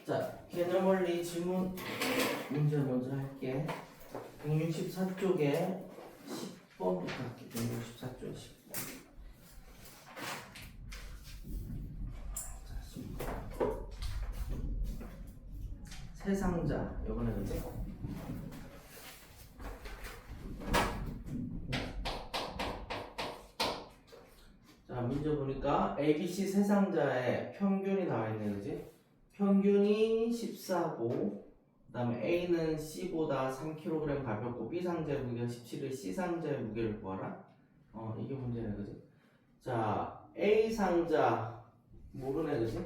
자, 개념 원리 질문 문제 먼저 할게. 164쪽에 10번부터 할게. 164쪽에 10번. 자, 10번. 세 상자, 요번에 그지? 자, 문제 보니까 ABC 세 상자에 평균이 나와 있네, 그지? 평균이 14고, 그 다음에 A는 C보다 3kg 가볍고 B 상자의 무게가 17의 C 상자의 무게를 구하라. 이게 문제네, 그지? 자, A 상자 모르네, 그지?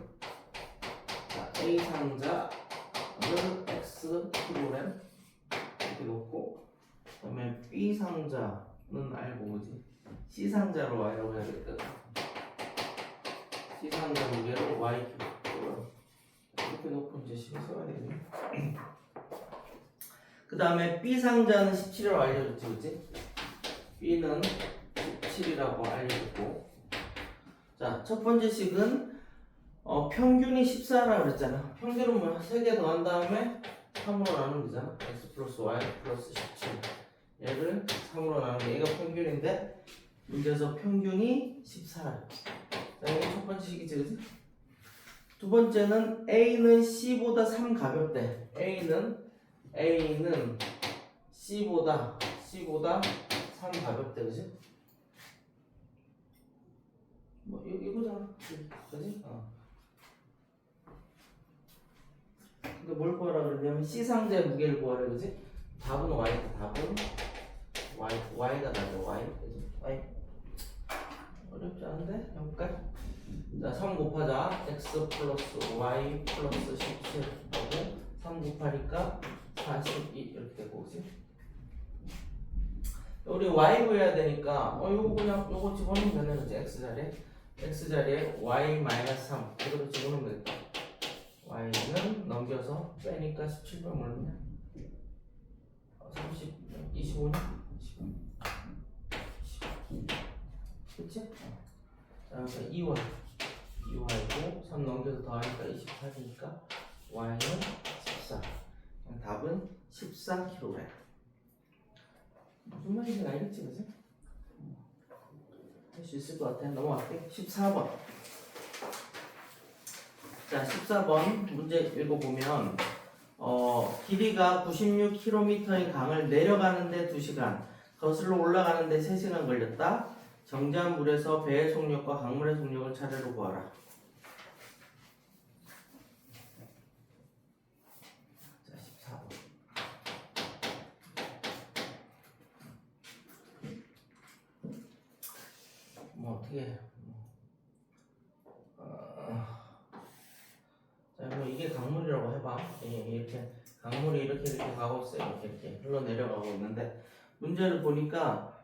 자, A 상자를 X kg 이렇게 놓고, 그 다음에 B 상자는 알고, 그지? C 상자로 Y라고 해야 되겠다. C 상자 무게를 Y kg 이렇게 놓고 이제 식을 써야 되겠네. 그 다음에 B 상자는 17이라고 알려줬지, 그치? B는 17이라고 알려줬고, 자, 첫 번째 식은 평균이 14라고 그랬잖아. 평균은 뭐야? 3개 더한 다음에 3으로 나누면 되잖아. X 플러스 Y 플러스 17. 얘를 3으로 나누면 얘가 평균인데 문제에서 평균이 14라. 자, 이게 첫 번째 식이지, 그치? 두 번째는 A는 C보다 3 가볍대. A는 C보다 3 가볍대, 그지? 뭐 이거잖아, 그지? 근데 뭘 구하라 그러냐면 C 상자의 무게를 구하래, 그지? 답은 Y다. 답은 Y가 나죠, Y, 그지? Y. 어렵지 않은데? 해볼까? 자, 3 곱하자. X 플러스 Y 플러스 17 하고 3 곱하니까 42 이렇게 되고, 그치? 우리 Y 구해야 되니까 요거 그냥 요거 집어넣으면 되네, 그치? X 자리에 Y 마이너스 3 이거로 집어넣으면 되겠다. Y는 넘겨서 빼니까 17번 얼마냐? 30, 25냐? 20. 그치? 자, 그러니까 2Y고 3 넘겨서 더하니까 28이니까 Y는 14. 답은 14kg. 무슨 말인지 알겠지, 그치? 할 수 있을 것 같아. 넘어갈게. 14번. 자, 14번 문제 읽어보면 길이가 96km인 강을 내려가는데 2시간, 거슬러 올라가는데 3시간 걸렸다. 정지한 물에서 배의 속력과 강물의 속력을 차례로 구하라. 자, 14번. 뭐 어떻게 해? 자, 뭐 이게 강물이라고 해봐. 이렇게 강물이 이렇게 가고 있어요. 이렇게 흘러 내려가고 있는데 문제를 보니까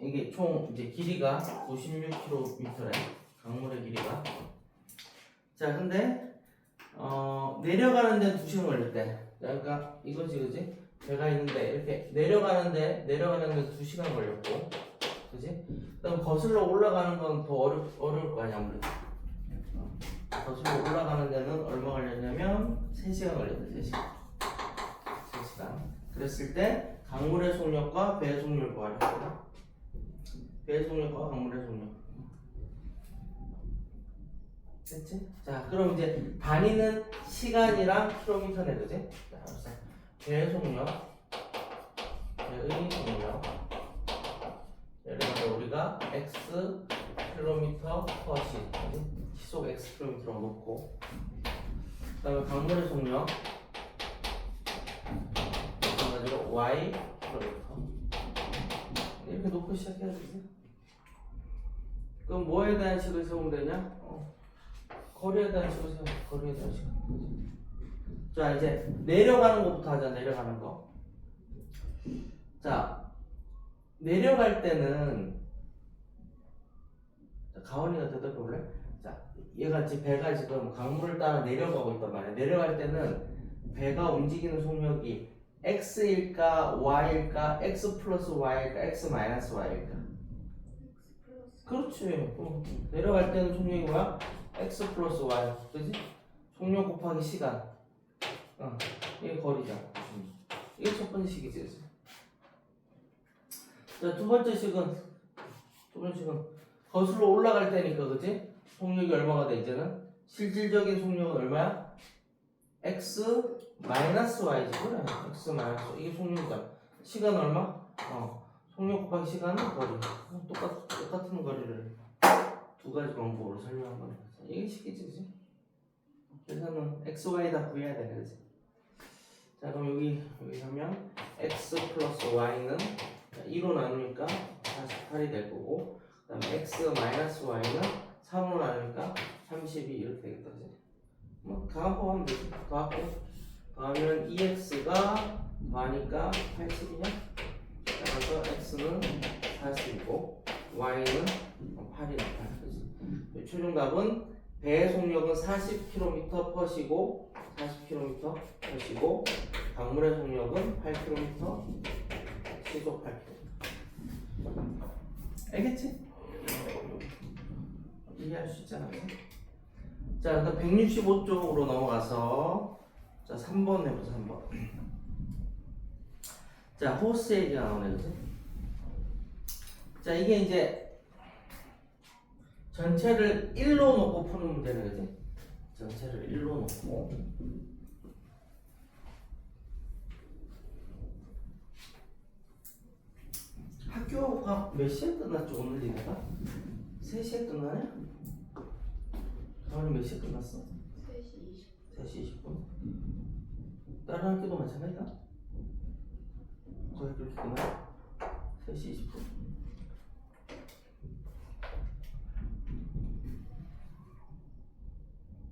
이게 총 이제 길이가 96km래. 강물의 길이가. 자, 근데 내려가는데 2시간 걸렸대. 그러니까 이거지, 그지? 배가 있는데 이렇게 내려가는데 2시간 걸렸고, 그지? 그다음 거슬러 올라가는 건 더 어려울 거 아니야, 아무래도. 거슬러 올라가는 데는 얼마 걸렸냐면 3시간 걸렸대. 3시간. 그랬을 때 강물의 속력과 배의 속력을 구하라. 배의 속력과 강물의 속력. 됐지? 자, 그럼 이제 다니는 시간이랑 킬로미터네, 그지? 자, 알았어. 배의 속력, 배의 속력. 예를 들어 우리가 x 킬로미터 퍼 시속 x 킬로미터로 놓고, 그다음에 강물의 속력 마찬가지로 y 킬로미터 이렇게 놓고 시작해야 되지. 그럼 뭐에 대한 식을 세우면 되냐? 거리에 대한 식을 세우면 거리에 대한 식. 자, 이제 내려가는 것부터 하자. 내려가는 거. 자, 내려갈 때는 가온이가 대답해 볼래? 자, 얘가 지금 배가 지금 강물을 따라 내려가고 있단 말이야. 내려갈 때는 배가 움직이는 속력이 x일까 y일까 x 플러스 y일까 x 마이너스 y일까? 그렇지. 내려갈 때는 속력이 뭐야? x 플러스 y, 그지? 속력 곱하기 시간. 이게 거리잖아. 이게 첫 번째 식이지, 그치? 자, 두 번째 식은 거슬러 올라갈 때니까, 그치? 속력이 얼마가 돼, 이제는? 실질적인 속력은 얼마야? x 마이너스 y지, 그래. x 마이너스 이게 속력이잖아. 시간 얼마? 속력 곱하기 시간은 거리. 똑같은 거리를 두 가지 방법으로 설명한 거네. 이게 식이지, 그치? 그래서는 x, y 다 구해야 되네, 그치? 자, 그럼 여기 하면 x 플러스 y는 2로 나누니까 48이 될 거고, 그 다음에 x 마이너스 y는 3으로 나누니까 32 이렇게 되겠다, 그치? 뭐 가합법 하면 되지. 더하면 2x가 더하니까 80이냐? 따라서 x는 40이고 y는 8이 나타나, 그치? 최종 답은 배의 속력은 40km/s이고 40km/s이고 강물의 속력은 8km 시속 8km. 알겠지? 이해할 수 있잖아. 자, 일단 165쪽으로 넘어가서 자 3번 해보자. 3번. 자, 호스 얘기가 나오네, 그치? 자, 이게 이제 전체를 1로 놓고 푸는 문제네, 그치? 전체를 1로 놓고 학교가 몇 시에 끝났죠, 오늘 니네가? 3시에 끝나냐? 오늘 몇 시에 끝났어? 3시 20분. 다른 학교도 마찬가지다? 거의 그렇게 끝나? 3시 20분.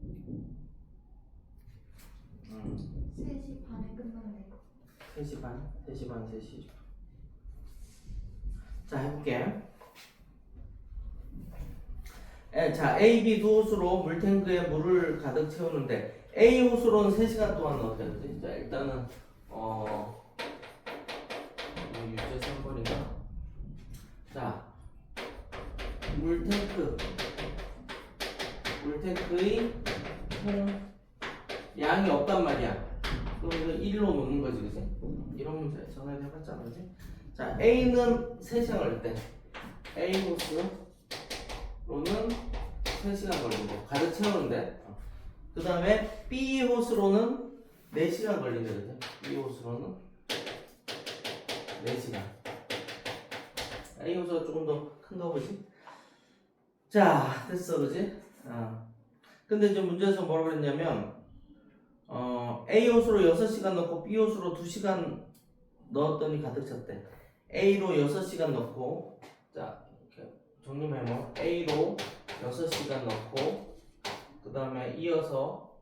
음. 3시 반에 끝났네. 3시 반, 3시 반, 3시 20분. 자, 해볼게. 자, A, B 두 호수로 물탱크에 물을 가득 채우는데 A 호수로는 3시간 동안 어떻게 되지? 자, 일단은 유제 3번이가 자, 물탱크의 총 양이 없단 말이야. 그럼 이거 1로 놓는 거지, 그치? 이런 문제 전에 해봤잖아, 그치? 자, A는 3시간 걸릴 때 A 호수로는 3시간 걸리고 가득 채우는데 그 다음에 B 호수로는 4시간 걸린대, 그치? B 호수로는 4시간. A 호수가 조금 더 큰가 보지? 자, 됐어, 그치? 근데 이제 문제에서 뭐라고 그랬냐면 A 호수로 6시간 넣고 B 호수로 2시간 넣었더니 가득 찼대. A로 6시간 넣고, 자, 이렇게 정리해보. A로 6시간 넣고, 그 다음에 이어서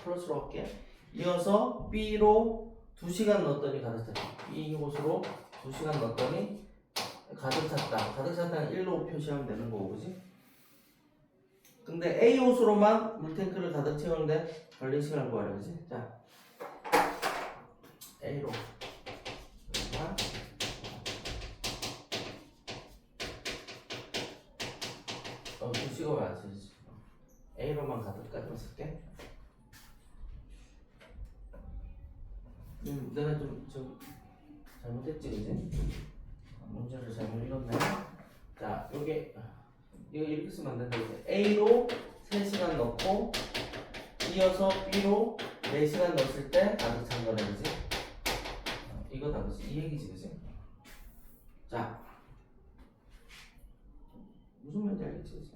플러스로 할게. 이어서 B로 2시간 넣었더니 가득 찼다. B 호수로 2시간 넣었더니 가득 찼다. 가득 찼다는 1로 표시하면 되는 거고, 그지? 근데 A 호수로만 물탱크를 가득 채우는데 걸린 시간을 구하래, 그지? 자, A로 2시간 왜 안 쓰지? A로만 가득까지만 쓸게. 내가 좀 잘못했지, 그지? 문제를 잘못 읽었네. 자, 이거 이렇게 쓰면 안 된다, 이제. A로 3시간 넣고 이어서 B로 4시간 넣었을 때 가득 찬 거네, 그지? 이거다, 그지? 이 얘기지, 그지? 자, 무슨 말인지 알겠지, 그지?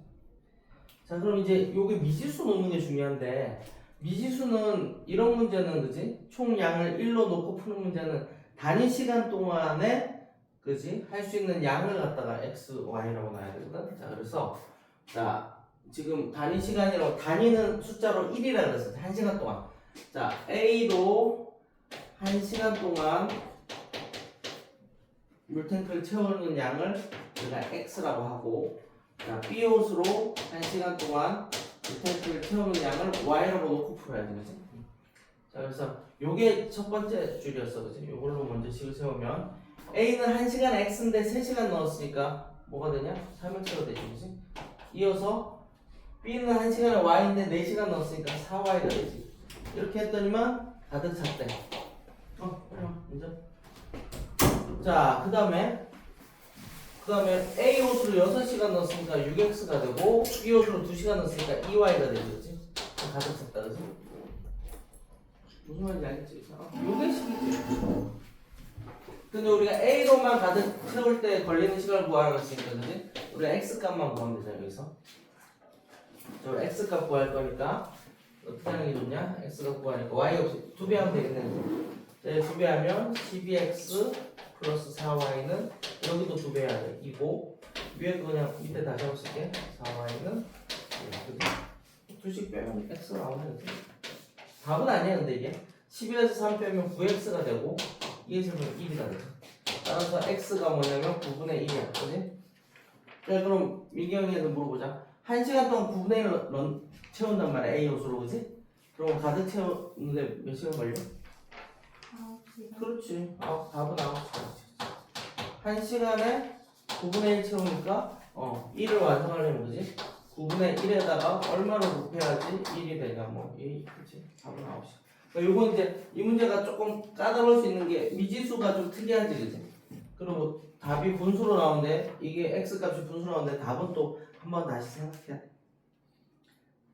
자, 그럼 이제 여기 미지수 놓는 게 중요한데, 미지수는 이런 문제는, 그지? 총 양을 1로 놓고 푸는 문제는 단위 시간 동안에, 그지? 할 수 있는 양을 갖다가 x, y라고 놔야 되거든. 자, 그래서 자, 지금 단위 시간이라고, 단위는 숫자로 1이라 그랬어. 1시간 동안. 자, A로 1시간 동안 물탱크를 채우는 양을 우리가 x라고 하고, 자, B 호수로 1시간 동안 물탱크를 채우는 양을 y라고 놓고 풀어야지, 그치? 자, 그래서 요게 첫 번째 줄이었어, 그치? 요걸로 먼저 식을 세우면 A는 1시간 x인데 3시간 넣었으니까 뭐가 되냐? 3x가 되지, 그치? 이어서 B는 1시간에 Y인데 4시간 넣었으니까 4Y가 되지. 이렇게 했더니만 가득 찼대. 이제. 자, 그 다음에 A 옷으로 6시간 넣었으니까 6X가 되고 B 옷으로 2시간 넣었으니까 2Y가 되지, 그치? 가득 찼다, 그치? 무슨 말인지 알겠지? 요게 식이지. 근데 우리가 A로만 가득 채울 때 걸리는 시간을 구하라고 했으니까, 그치? 우리가 X값만 구하면 되잖아, 여기서. 저 X값 구할 거니까 어떻게 하는 게 좋냐? X값 구하니까 Y 없이 2배 하면 되겠네. 네, 2배 하면 12X 플러스 4Y는 여기도 2배 해야 돼. 이고 위에 거 그냥 밑에 다시 한번 쓸게. 4Y는 2씩 빼면 X가 나오네. 답은 아니야 근데 이게 11에서 3 빼면 9X가 되고 2에서 빼면 1이가 되죠. 따라서 X가 뭐냐면 9분의 1이야. 그지? 자, 그럼 민경이한테 물어보자. 1시간 동안 9분의 1을 채운단 말이야. A 요소로, 그지? 그럼 가득 채우는데 몇 시간 걸려? 9시간. 그렇지. 답은 9시간. 1시간에 9분의 1 채우니까 1을 완성하려면, 그지? 9분의 1에다가 얼마를 곱해야지 1이 되냐, 뭐, 1, 그치? 답은 9시간. 그러니까 요건 이제 이 문제가 조금 까다로울 수 있는 게 미지수가 좀 특이하지, 그지? 그리고 답이 분수로 나오는데 이게 X값이 분수로 나오는데 답은 또 한 번 다시 생각해야 돼.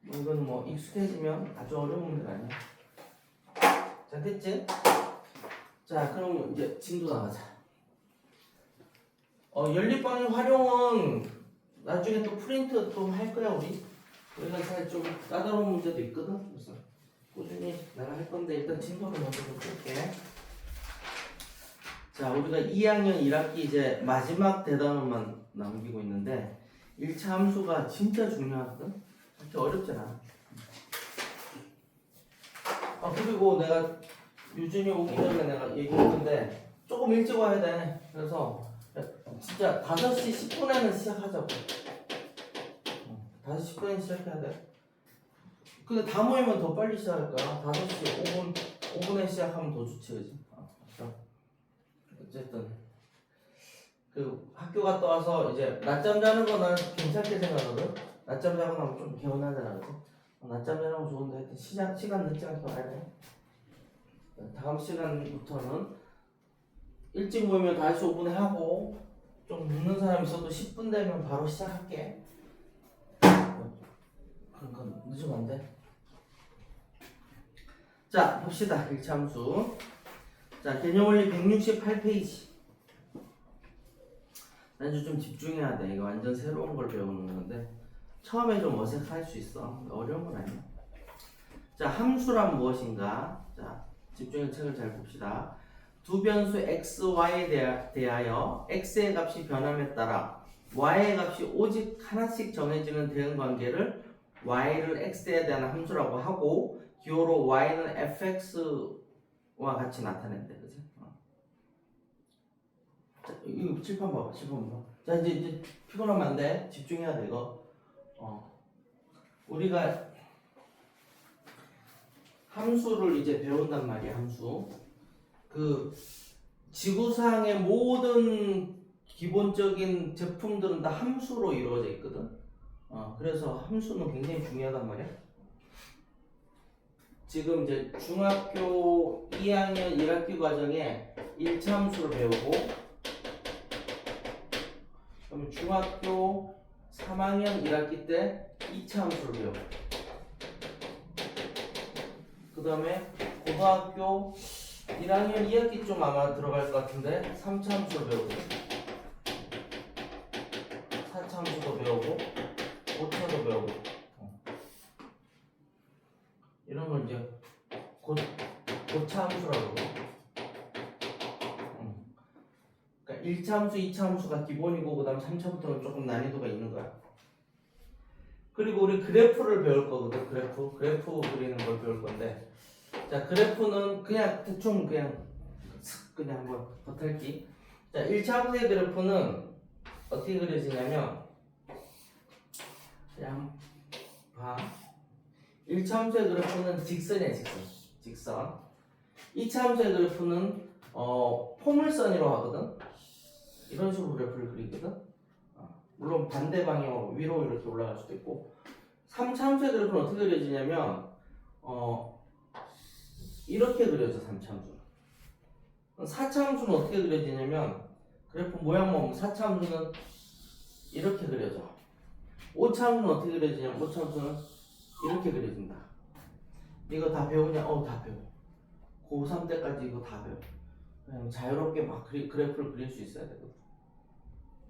이건 뭐 익숙해지면 아주 어려운 문제가 아니야. 자, 됐지? 자, 그럼 이제 진도 나가자. 연립방향 활용은 나중에 또 프린트 또 할 거야, 우리가 사실 좀 까다로운 문제도 있거든. 그래서 꾸준히 내가 할 건데 일단 진도를 먼저 좀 볼게. 자, 우리가 2학년 1학기 이제 마지막 대단원만 남기고 있는데 1차 함수가 진짜 중요하거든. 그렇게 어렵진 않아. 그리고 내가 유준이 오기 전에 내가 얘기했는데 조금 일찍 와야 돼. 그래서 진짜 5시 10분에는 시작하자고. 5시 10분에 시작해야 돼. 근데 다 모이면 더 빨리 시작할 거야. 5시 5분에 시작하면 더 좋지, 그지? 어쨌든 그 학교 갔다 와서 이제 낮잠 자는 거는 괜찮게 생각하거든. 낮잠 자고 나면 좀 개운하잖아, 그지? 낮잠 자는 거 좋은데 하여튼 시간 늦지 않게 와야 돼. 다음 시간부터는 일찍 모이면 5시 5분에 하고 좀 늦는 사람 있어도 10분 되면 바로 시작할게. 그러니까 늦으면 안 돼. 자, 봅시다. 1차 함수. 자, 개념원리 168페이지. 난 이제 좀 집중해야 돼. 이거 완전 새로운 걸 배우는 건데 처음에 좀 어색할 수 있어. 어려운 건 아니야. 자, 함수란 무엇인가? 자, 집중해서 책을 잘 봅시다. 두 변수 x, y에 대하여 x의 값이 변함에 따라 y의 값이 오직 하나씩 정해지는 대응 관계를 y를 x에 대한 함수라고 하고 기호로 y는 fx와 같이 나타낸대. 그치? 자, 이거 칠판 봐봐. 자, 이제 피곤하면 안 돼. 집중해야 돼, 이거. 우리가 함수를 이제 배운단 말이야, 함수. 그 지구상의 모든 기본적인 제품들은 다 함수로 이루어져 있거든. 그래서 함수는 굉장히 중요하단 말이야. 지금 이제 중학교 2학년 1학기 과정에 1차 함수를 배우고, 그럼 중학교 3학년 1학기 때 2차 함수를 배우고, 그 다음에 고등학교 1학년 2학기 좀 아마 들어갈 것 같은데 3차 함수를 배우고 4차 함수도 배우고 5차도 배우고 이런 걸 이제 고차 함수라고 그러고. 그러니까 1차 함수, 2차 함수가 기본이고 그 다음 3차부터는 조금 난이도가 있는 거야. 그리고 우리 그래프를 배울 거거든. 그래프 그리는 걸 배울 건데, 자, 그래프는 그냥 대충 그냥 한번 겉핥기. 자, 1차 함수의 그래프는 어떻게 그려지냐면 그냥 봐. 1차 함수의 그래프는 직선이야, 직선. 2차 함수의 그래프는 포물선으로 하거든. 이런 식으로 그래프를 그리거든. 물론 반대 방향으로 위로 이렇게 올라갈 수도 있고 3차함수의 그래프는 어떻게 그려지냐면 이렇게 그려져. 3차함수. 4차함수는 어떻게 그려지냐면 그래프 모양 보면 4차함수는 이렇게 그려져. 5차함수는 어떻게 그려지냐면 5차함수는 이렇게 그려진다. 이거 다 배우냐? 다 배워. 고3 때까지 이거 다 배워. 그냥 자유롭게 막 그래프를 그릴 수 있어야 되거든.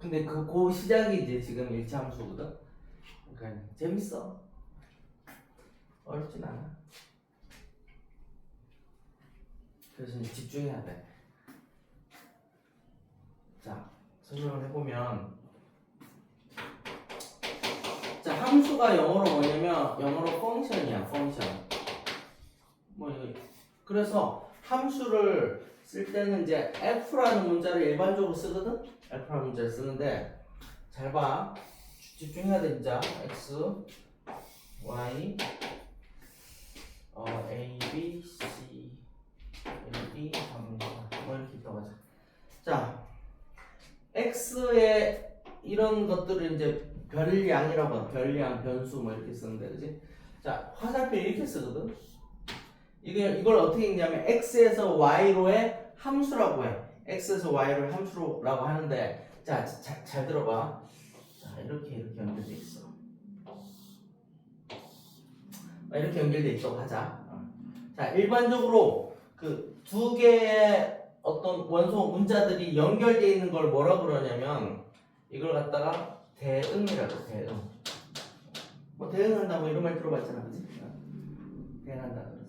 근데 그 시작이 이제 지금 1차함수거든. 그러니까 재밌어. 어렵진 않아. 그래서 이제 집중해야 돼. 자, 설명을 해보면, 자, 함수가 영어로 뭐냐면 영어로 펑션이야. 펑션. 그래서 함수를 쓸 때는 이제 f라는 문자를 일반적으로 쓰거든. f라는 문자를 쓰는데 잘 봐. 집중해야 돼 진짜. x, y, a, b, c, a, b, 3, 뭐 이렇게 있다고 하자. 자, x의 이런 것들을 이제 별량이라고 해. 별량, 변수 뭐 이렇게 쓰는데, 그지? 자, 화살표 이렇게 쓰거든. 이걸 어떻게 읽냐면 x에서 y로의 함수라고 해. x에서 y로의 함수라고 하는데, 자, 잘 들어봐. 자, 이렇게 연결돼 있어. 이렇게 연결돼 있다고 하자. 자, 일반적으로 그 두 개의 어떤 원소 문자들이 연결돼 있는 걸 뭐라 그러냐면 이걸 갖다가 대응이라고. 대응. 뭐 대응한다 뭐 이런 말 들어봤잖아, 그지? 대응한다 그래서.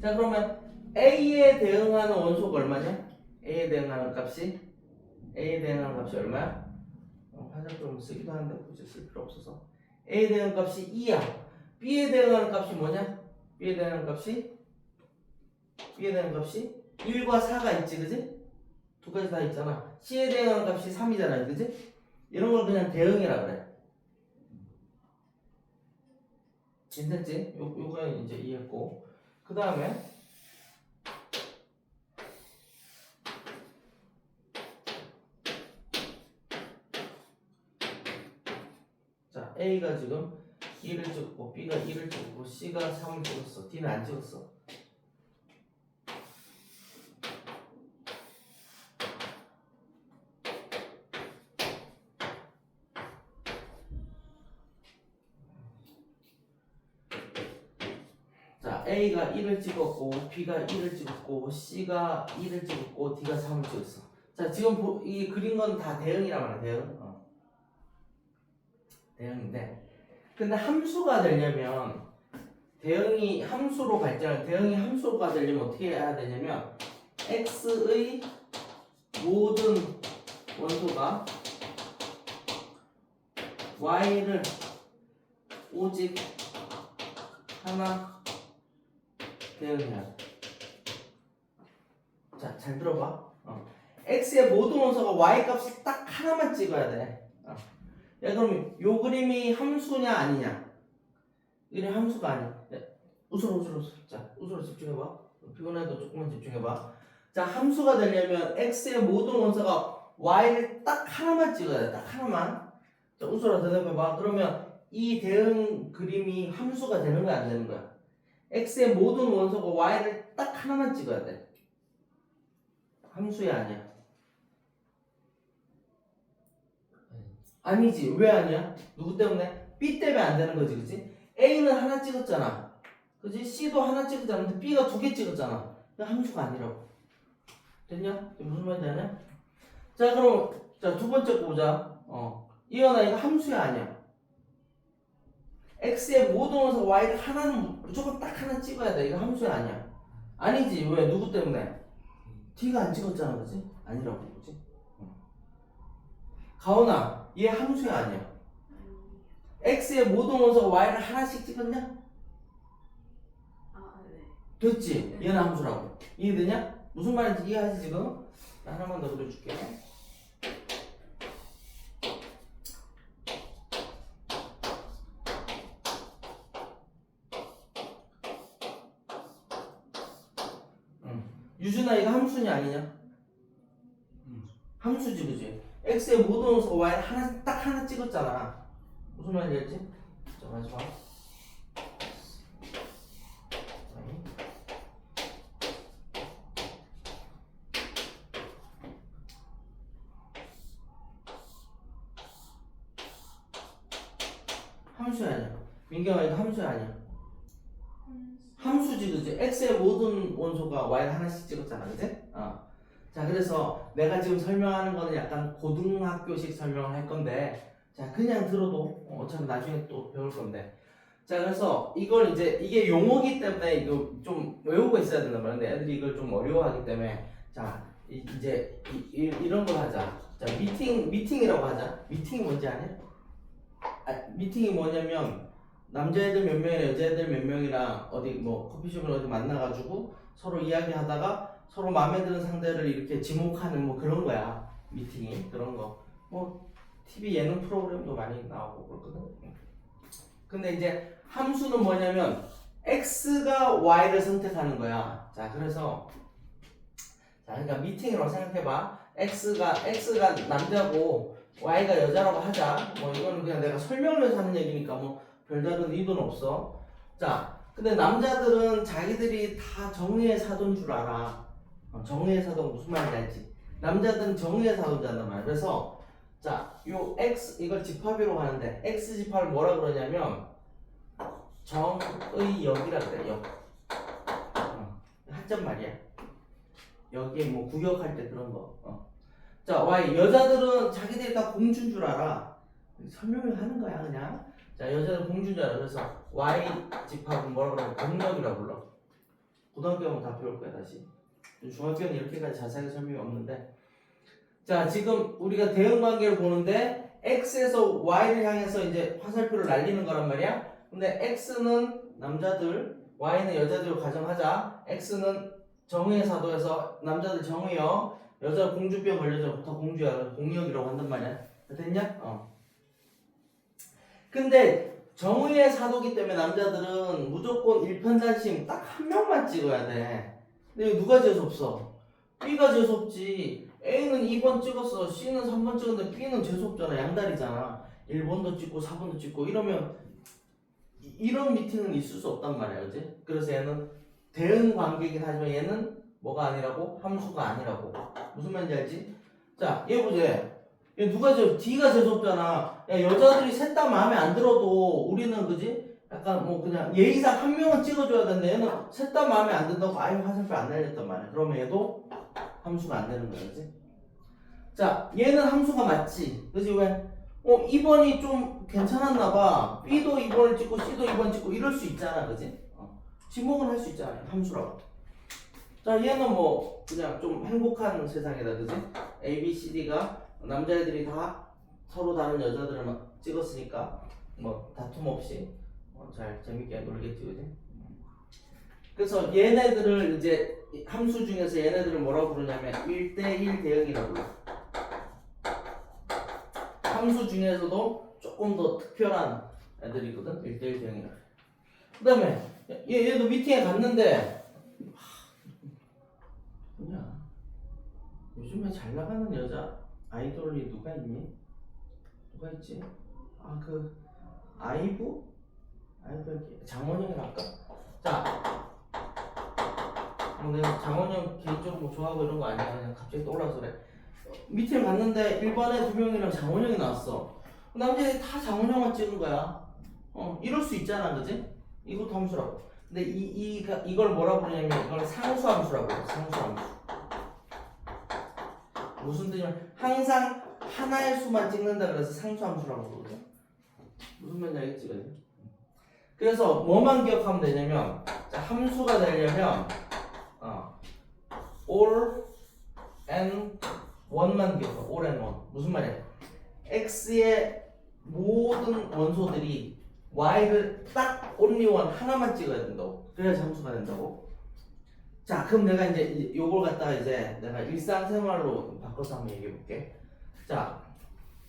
자, 그러면 A에 대응하는 원소가 얼마냐? A에 대응하는 값이 얼마야? 화살표 쓰기도 하는데 굳이 쓸 필요 없어서. A에 대응하는 값이 2야. B에 대응하는 값이 뭐냐? B에 대응하는 값이 1과 4가 있지, 그지? 두 가지 다 있잖아. C에 대응하는 값이 3이잖아, 그지? 이런 걸 그냥 대응이라 그래. 괜찮지? 요거는 이제 이해했고. 그 다음에 자, A가 지금 2를 찍고 B가 2를 찍고 C가 3을 찍었어. D는 안 찍었어. 자, A가 1을 찍었고 B가 1을 찍었고 C가 2를 찍었고 D가 3을 찍었어. 자, 지금 이 그린 건 다 대응이란 말이야. 대응. 대응인데, 근데 함수가 되려면 대응이 함수가 되려면 어떻게 해야 되냐면 x의 모든 원소가 y를 오직 하나 대응해야 돼. 자, 잘 들어봐. x의 모든 원소가 y 값을 딱 하나만 찍어야 돼. 야, 그럼 요 그림이 함수냐 아니냐? 이게 함수가 아니야. 웃어. 자, 웃어 집중해봐. 피곤해도 조금만 집중해봐. 자, 함수가 되려면 x의 모든 원소가 y를 딱 하나만 찍어야 돼. 딱 하나만. 자, 웃어라 대답해봐. 그러면 이 대응 그림이 함수가 되는 거야, 안 되는 거야? x의 모든 원소가 y를 딱 하나만 찍어야 돼. 함수야, 아니야? 아니지. 왜 아니야? 누구 때문에? B 때문에 안 되는 거지, 그치? A는 하나 찍었잖아. 그치? C도 하나 찍었잖아. 근데 B가 2개 찍었잖아. 그냥 함수가 아니라고. 됐냐? 무슨 말인지 아냐? 자, 그럼, 자, 두 번째 거 보자. 이현아, 이거 함수야, 아니야? X의 모든 원소 Y를 하나는 무조건 딱 하나 찍어야 돼. 이거 함수야, 아니야? 아니지. 왜? 누구 때문에? D가 안 찍었잖아, 그치? 아니라고, 그치? 가온아, 얘 함수야, 아니야? x의 모든 원소가 y를 하나씩 찍었냐? 네. 됐지? 얘는 함수라고. 이해되냐? 무슨 말인지 이해하지 지금? 나 하나만 더 그려줄게. 유준아, 이거 함수냐 아니냐? 함수지, 그지? x의 모든 원소가 y를 딱 하나 찍었잖아. 무슨 말인지 알지? 자, 마지막. 함수야 아니야? 민경아 이거 함수야 아니야? 함수지 그지? x의 모든 원소가 y를 하나씩 찍었잖아 그지? 자 그래서 내가 지금 설명하는 거는 약간 고등학교식 설명을 할 건데 자 그냥 들어도 어차피 나중에 또 배울 건데 자 그래서 이걸 이제 이게 용어기 때문에 이거 좀 외우고 있어야 된단 말이야. 근데 애들이 이걸 좀 어려워하기 때문에 자 이제 이런 걸 하자. 자 미팅이라고 하자. 미팅이 뭔지 아냐? 미팅이 뭐냐면 남자애들 몇 명이랑 여자애들 몇 명이랑 어디 뭐 커피숍을 어디 만나가지고 서로 이야기하다가 서로 마음에 드는 상대를 이렇게 지목하는 뭐 그런 거야. 미팅이 그런 거. 뭐 TV 예능 프로그램도 많이 나오고 그렇거든. 근데 이제 함수는 뭐냐면 x가 y를 선택하는 거야. 자 그래서 자 그러니까 미팅이라고 생각해봐. x가 남자고 y가 여자라고 하자. 뭐 이거는 그냥 내가 설명을 위해서 하는 얘기니까 뭐 별다른 의도는 없어. 자 근데 남자들은 자기들이 다 정의의 사도인 줄 알아. 정의의 사도가 무슨 말인지 알지? 남자들은 정의의 사도잖아 말. 그래서 자 요 x 이걸 집합이라고 하는데 x 집합을 뭐라 그러냐면 정의역이라 그래. 역. 한점 말이야. 여기에 뭐 구역할 때 그런 거. 자 y 여자들은 자기들이 다 공주인 줄 알아. 설명을 하는 거야 그냥. 자 여자는 공주인 줄 알아. 그래서 y 집합은 뭐라 그러냐 공역이라고 불러. 고등학교 가면 다 배울 거야 다시. 중학교는 이렇게까지 자세하게 설명이 없는데 자 지금 우리가 대응 관계를 보는데 x에서 y를 향해서 이제 화살표를 날리는 거란 말이야. 근데 x는 남자들 y는 여자들로 가정하자. x는 정의의 사도에서 남자들 정의역 여자 공주병 걸려서 다 공주야. 공역이라고 한단 말이야. 됐냐? 근데 정의의 사도기 때문에 남자들은 무조건 일편단심 딱 한 명만 찍어야 돼. 근데 누가 재수없어? B가 재수없지. A는 2번 찍었어. C는 3번 찍었는데 B는 재수없잖아. 양다리잖아. 1번도 찍고 4번도 찍고 이러면 이런 미팅은 있을 수 없단 말이야. 그지? 그래서 얘는 대응 관계이긴 하지만 얘는 뭐가 아니라고? 함수가 아니라고. 무슨 말인지 알지? 자, 얘 보자. 얘 누가 D가 재수없잖아. 야, 여자들이 셋 다 마음에 안 들어도 우리는 그지? 약간 뭐 그냥 예의상 한 명은 찍어줘야 되는데 얘는 셋 다 마음에 안 든다고 아예 화살표 안 날렸단 말이야. 그러면 얘도 함수가 안 되는 거야. 그지? 자, 얘는 함수가 맞지? 그지? 왜? 2번이 좀 괜찮았나 봐. B도 2번을 찍고 C도 2번 찍고 이럴 수 있잖아. 그지? 지목은 할 수 있잖아. 함수라고. 자, 얘는 뭐 그냥 좀 행복한 세상이다. 그지? A, B, C, D가 남자애들이 다 서로 다른 여자들을 막 찍었으니까 뭐 다툼 없이 잘 재밌게 놀겠지. 그지? 그래서 얘네들을 이제 함수 중에서 얘네들을 뭐라고 부르냐면 1대1 대응이라고 불러. 함수 중에서도 조금 더 특별한 애들이거든. 1대1 대응이라고. 그 다음에 얘도 미팅에 갔는데 뭐냐 요즘에 잘 나가는 여자 아이돌이 누가 있니? 누가 있지? 그 아이브 장원영이라 할까? 자 내가 장원영 개인적으로 뭐 좋아하고 이런 거 아니야. 그냥 갑자기 떠올라서 그래. 미팅 갔는데 1번에 2명이랑 장원영이 나왔어. 남자들이 다 장원영만 찍은 거야. 이럴 수 있잖아. 그지? 이것도 함수라고. 근데 이걸 뭐라고 부르냐면 이걸 상수함수라고 해요. 상수함수. 무슨 뜻이냐면 항상 하나의 수만 찍는다 그래서 상수함수라고 그러거든. 무슨 말인지 알겠지? 그지? 그래서 뭐만 기억하면 되냐면 자, 함수가 되려면 all and one만 기억해. all and one. 무슨 말이야? x의 모든 원소들이 y를 딱 only one 하나만 찍어야 된다고. 그래야 함수가 된다고. 자, 그럼 내가 이제 요걸 갖다가 이제 내가 일상생활로 바꿔서 한번 얘기해 볼게. 자,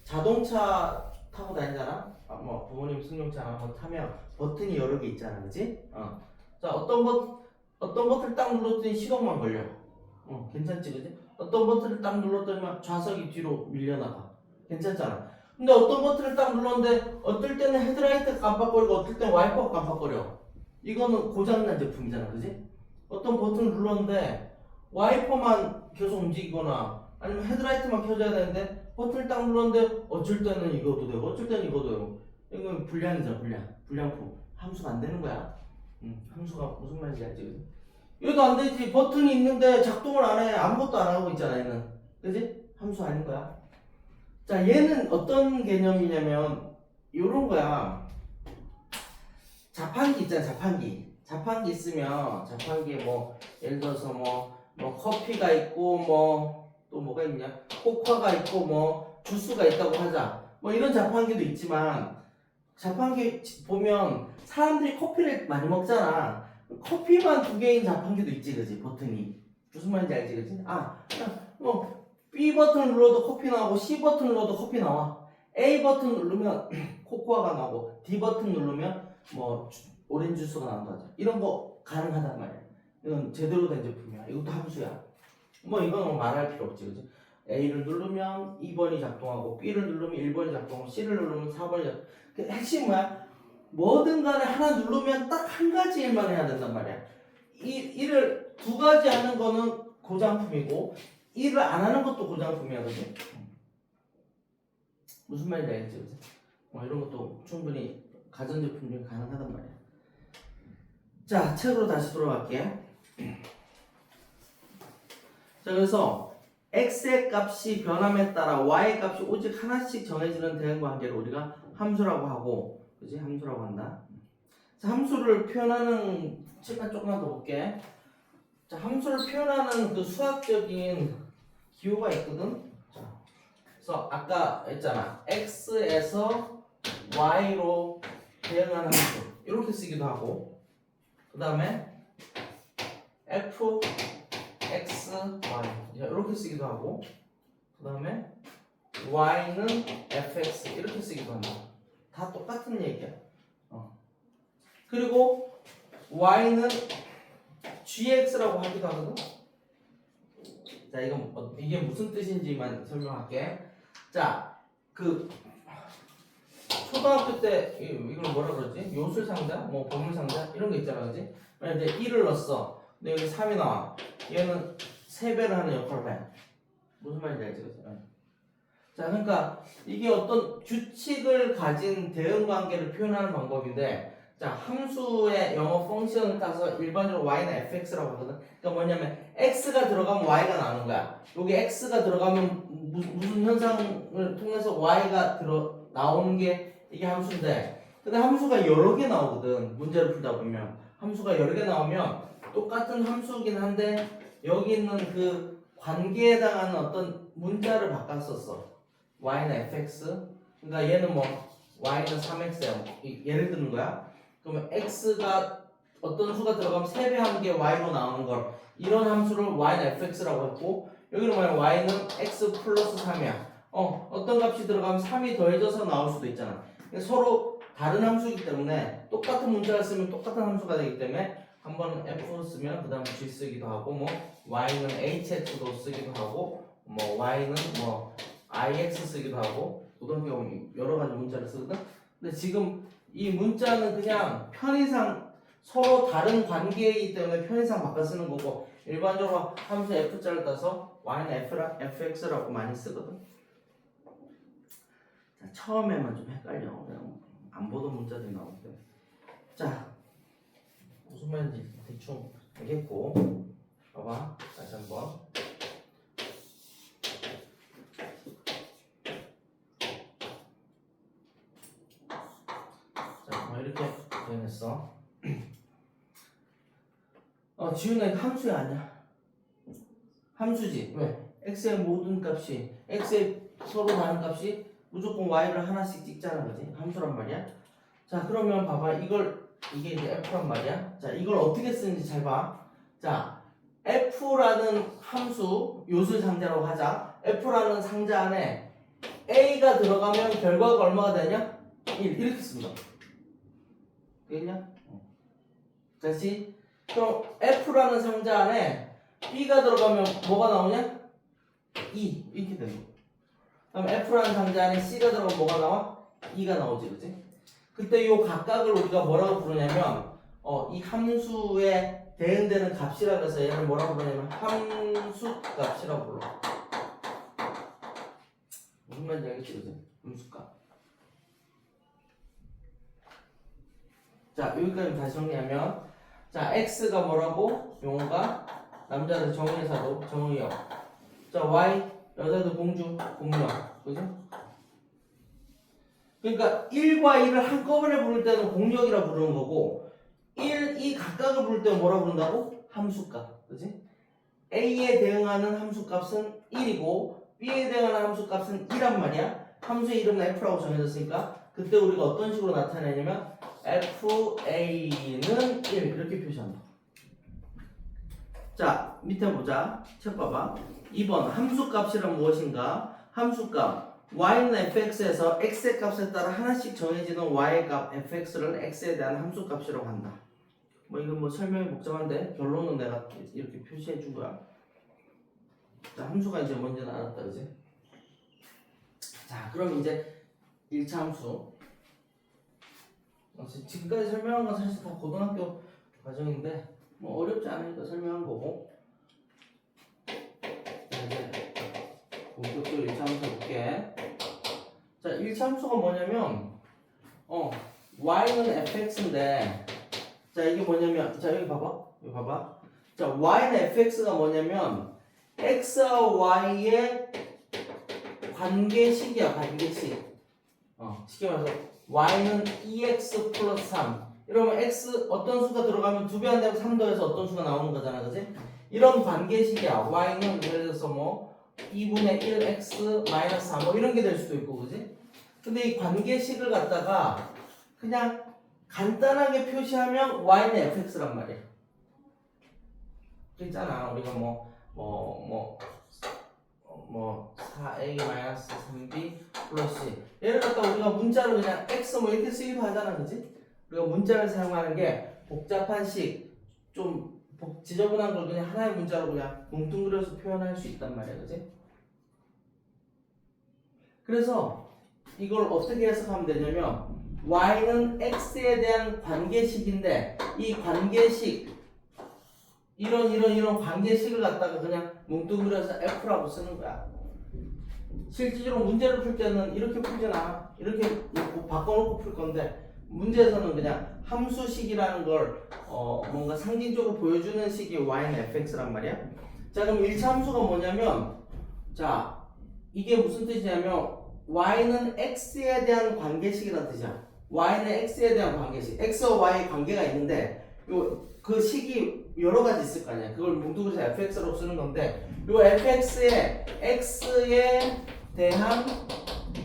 자동차 타고 다니잖아. 뭐 부모님 승용차나 뭐 타면 버튼이 여러 개 있잖아, 그렇지? 자, 어떤 버튼을 딱 눌렀더니 시동만 걸려. 괜찮지, 그지? 어떤 버튼을 딱 눌렀더니 좌석이 뒤로 밀려나가. 괜찮잖아. 근데 어떤 버튼을 딱 눌렀는데 어떨 때는 헤드라이트가 깜빡거리고 어떨 때는 와이퍼가 깜빡거려. 이거는 고장난 제품이잖아, 그지? 어떤 버튼을 눌렀는데 와이퍼만 계속 움직이거나 아니면 헤드라이트만 켜져야 되는데 버튼을 딱 눌렀는데 어쩔 때는 이것도 되고 어쩔 때는 이것도 되고. 이건 불량이잖아, 불량품. 함수가 안 되는 거야. 함수가 무슨 말인지 알지, 그지? 이것도 안 되지. 버튼이 있는데 작동을 안 해. 아무것도 안 하고 있잖아, 얘는. 그지? 함수 아닌 거야. 자, 얘는 어떤 개념이냐면 요런 거야. 자판기 있잖아, 자판기. 자판기 있으면 자판기에 뭐 예를 들어서 뭐 커피가 있고 뭐 또 뭐가 있냐? 코코아가 있고 뭐 주스가 있다고 하자. 뭐 이런 자판기도 있지만 자판기 보면 사람들이 커피를 많이 먹잖아. 커피만 두 개인 자판기도 있지, 그지? 버튼이. 무슨 말인지 알지, 그지? 뭐 B 버튼 눌러도 커피 나오고 C 버튼 눌러도 커피 나와. A 버튼 누르면 코코아가 나오고 D 버튼 누르면 뭐 오렌지 주스가 나온다 하자. 이런 거 가능하단 말이야. 이건 제대로 된 제품이야. 이것도 함수야. 뭐 이건 뭐 말할 필요 없지, 그지? A를 누르면 2번이 작동하고 B를 누르면 1번이 작동하고 C를 누르면 4번이 작동. 그 핵심 뭐야? 뭐든 간에 하나 누르면 딱 한 가지 일만 해야 된단 말이야. 이를 두 가지 하는 거는 고장품이고 일을 안 하는 것도 고장품이야, 그지? 무슨 말인지 알겠지, 그지? 뭐 이런 것도 충분히 가전제품 중에 가능하단 말이야. 자, 책으로 다시 돌아갈게. 자, 그래서 x의 값이 변함에 따라 y의 값이 오직 하나씩 정해지는 대응 관계를 우리가 함수라고 하고, 그지? 함수라고 한다. 자, 함수를 표현하는 칠판 조금만 더 볼게. 자, 함수를 표현하는 그 수학적인 기호가 있거든. 자, 그래서 아까 했잖아. x에서 y로 대응하는 함수 이렇게 쓰기도 하고, 그 다음에 f x, y 이렇게 쓰기도 하고, 그 다음에 y는 fx 이렇게 쓰기도 한다. 다 똑같은 얘기야. 그리고 y는 gx라고 하기도 하거든. 자, 이게 무슨 뜻인지만 설명할게. 자, 그 초등학교 때 이걸 뭐라 그러지? 요술상자, 뭐 보물상자 이런 거 있잖아, 그지? 만약에 1을 넣었어. 근데 여기 3이 나와. 얘는 3배를 하는 역할을 해. 무슨 말인지 알지, 그지? 자, 그러니까 이게 어떤 규칙을 가진 대응 관계를 표현하는 방법인데, 자, 함수의 영어 펑션을 따서 일반적으로 y는 fx라고 하거든. 그러니까 뭐냐면 x가 들어가면 y가 나오는 거야. 여기 x가 들어가면 무슨 현상을 통해서 y가 나오는 게 이게 함수인데, 근데 함수가 여러 개 나오거든. 문제를 풀다 보면 함수가 여러 개 나오면 똑같은 함수긴 한데 여기 있는 그 관계에 해당하는 어떤 문자를 바꿨었어. y는 fx. 그러니까 얘는 뭐 y는 3x야. 예를 드는 거야. 그러면 x가 어떤 수가 들어가면 3배 한 게 y로 나오는 걸 이런 함수를 y는 fx라고 했고, 여기는 뭐야? y는 x 플러스 3이야. 어떤 값이 들어가면 3이 더해져서 나올 수도 있잖아. 그러니까 서로 다른 함수이기 때문에 똑같은 문자를 쓰면 똑같은 함수가 되기 때문에 한 번은 f 쓰면 그 다음에 g 쓰기도 하고, 뭐 y는 hx도 쓰기도 하고, 뭐 y는 뭐 ix 쓰기도 하고, 고등학교 오면 여러 가지 문자를 쓰거든. 근데 지금 이 문자는 그냥 편의상 서로 다른 관계이기 때문에 편의상 바꿔 쓰는 거고, 일반적으로 함수 f자를 따서 y는 fx라고 많이 쓰거든. 자, 처음에만 좀 헷갈려. 그냥 안 보던 문자들이 나오기 때문에. 자, 무슨 말인지 대충 알겠고, 봐봐. 다시 한번. 자, 뭐 이렇게 표현했어. 지훈아, 이거 함수야 아니야? 함수지. 왜? x의 모든 값이, x의 서로 다른 값이 무조건 y를 하나씩 찍잖아, 그지? 함수란 말이야. 자, 그러면 봐봐. 이게 이제 f란 말이야. 자, 이걸 어떻게 쓰는지 잘 봐. 자, f라는 함수, 요술 상자라고 하자. f라는 상자 안에 a가 들어가면 결과가 얼마가 되냐? 1. 이렇게 씁니다. 되겠냐? 다시. 그럼 f라는 상자 안에 b가 들어가면 뭐가 나오냐? 2. 이렇게 되는 거. 그럼 F라는 상자 안에 C가 들어가면 뭐가 나와? 2가 나오지, 그지? 그때 요 각각을 우리가 뭐라고 부르냐면 이 함수에 대응되는 값이라 그래서 얘를 뭐라고 부르냐면 함수 값이라고 불러. 무슨 말인지 알겠지, 그지? 함수 값. 자, 여기까지 다시 정리하면, 자, X가 뭐라고? 용어가 남자들 정의사도 정의역. 자, Y 여자들 공주 공역, 그지? 그러니까 1과 2를 한꺼번에 부를 때는 공역이라 부르는 거고 1, 2 각각을 부를 때는 뭐라 부른다고? 함수값, 그지? A에 대응하는 함수값은 1이고 B에 대응하는 함수값은 2란 말이야. 함수의 이름은 F라고 정해졌으니까 그때 우리가 어떤 식으로 나타내냐면 FA는 1 이렇게 표시한다. 자, 밑에 보자. 책 봐봐. 2번 함수값이란 무엇인가? 함수값 y는 fx에서 x의 값에 따라 하나씩 정해지는 y의 값 fx를 x에 대한 함수값이라고 한다. 뭐 이건 뭐 설명이 복잡한데 결론은 내가 이렇게 표시해 준 거야. 자, 함수가 이제 뭔지는 알았다, 그지? 자, 그럼 이제 1차 함수. 지금까지 설명한 건 사실 다 고등학교 과정인데 뭐 어렵지 않으니까 설명한 거고. 자, 이제 본격적으로 1차 함수 해볼게. 자, 1차 함수가 뭐냐면 y는 fx인데 자, 이게 뭐냐면 자, 여기 봐봐. 여기 봐봐. 자, y는 fx가 뭐냐면 x와 y의 관계식이야, 관계식. 쉽게 말해서 y는 2x 플러스 3. 이러면 x 어떤 수가 들어가면 2배 안 되고 3 더해서 어떤 수가 나오는 거잖아, 그지? 이런 관계식이야. y는 예를 들어서 뭐 2분의 1x 마이너스 4 뭐 이런 게 될 수도 있고, 그지? 근데 이 관계식을 갖다가 그냥 간단하게 표시하면 y는 fx란 말이야. 있잖아, 우리가 뭐 4a 마이너스 3b 플러스 얘를 갖다 우리가 문자로 그냥 x 뭐 이렇게 쓰기도 하잖아, 그지? 우리가 문자를 사용하는 게 복잡한 식, 좀 지저분한 걸 그냥 하나의 문자로 그냥 뭉뚱그려서 표현할 수 있단 말이야, 그지? 그래서 이걸 어떻게 해석하면 되냐면 y는 x에 대한 관계식인데 이 관계식 이런 관계식을 갖다가 그냥 뭉뚱그려서 f라고 쓰는 거야. 실질적으로 문제를 풀 때는 이렇게 풀진 않아. 이렇게 놓고 바꿔놓고 풀 건데 문제에서는 그냥 함수식이라는 걸 뭔가 상징적으로 보여주는 식이 y는 fx란 말이야. 자, 그럼 1차 함수가 뭐냐면 자, 이게 무슨 뜻이냐면 y는 x에 대한 관계식이라는 뜻이야. y는 x에 대한 관계식. x와 y의 관계가 있는데 그 식이 여러 가지 있을 거 아니야. 그걸 뭉뚱그려서 fx라고 쓰는 건데 요 fx에 x에 대한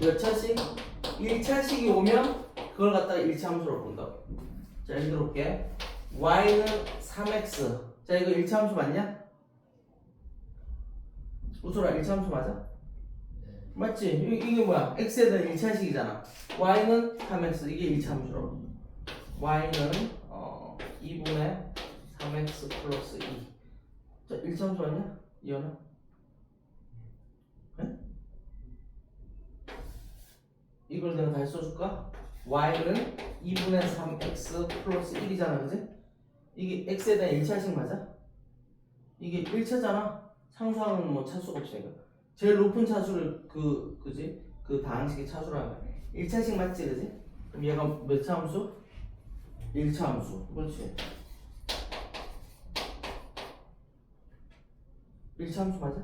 몇 차식? 1차식이 오면 그걸 갖다가 1차 함수로 본다고. 자, 예를 들어볼게. y는 3x. 자, 이거 1차 함수 맞냐? 우소라 1차 함수 맞아? 맞지? 이게 뭐야? x에 대한 1차식이잖아. y는 3x. 이게 1차 함수로. y는 2분의 3x 플러스 2. 자, 1차 함수 맞냐? 이현아? 네? 이걸 내가 다시 써줄까? y는 2분의 3x 플러스 1이잖아, 그지? 이게 x에 대한 1차식 맞아? 이게 1차잖아? 상수항은 뭐 차수가 없으니까 제일 높은 차수를 그지? 그 다항식의 차수라는 거야. 1차식 맞지, 그지? 그럼 얘가 몇 차 함수? 1차 함수. 그렇지. 1차 함수 맞아?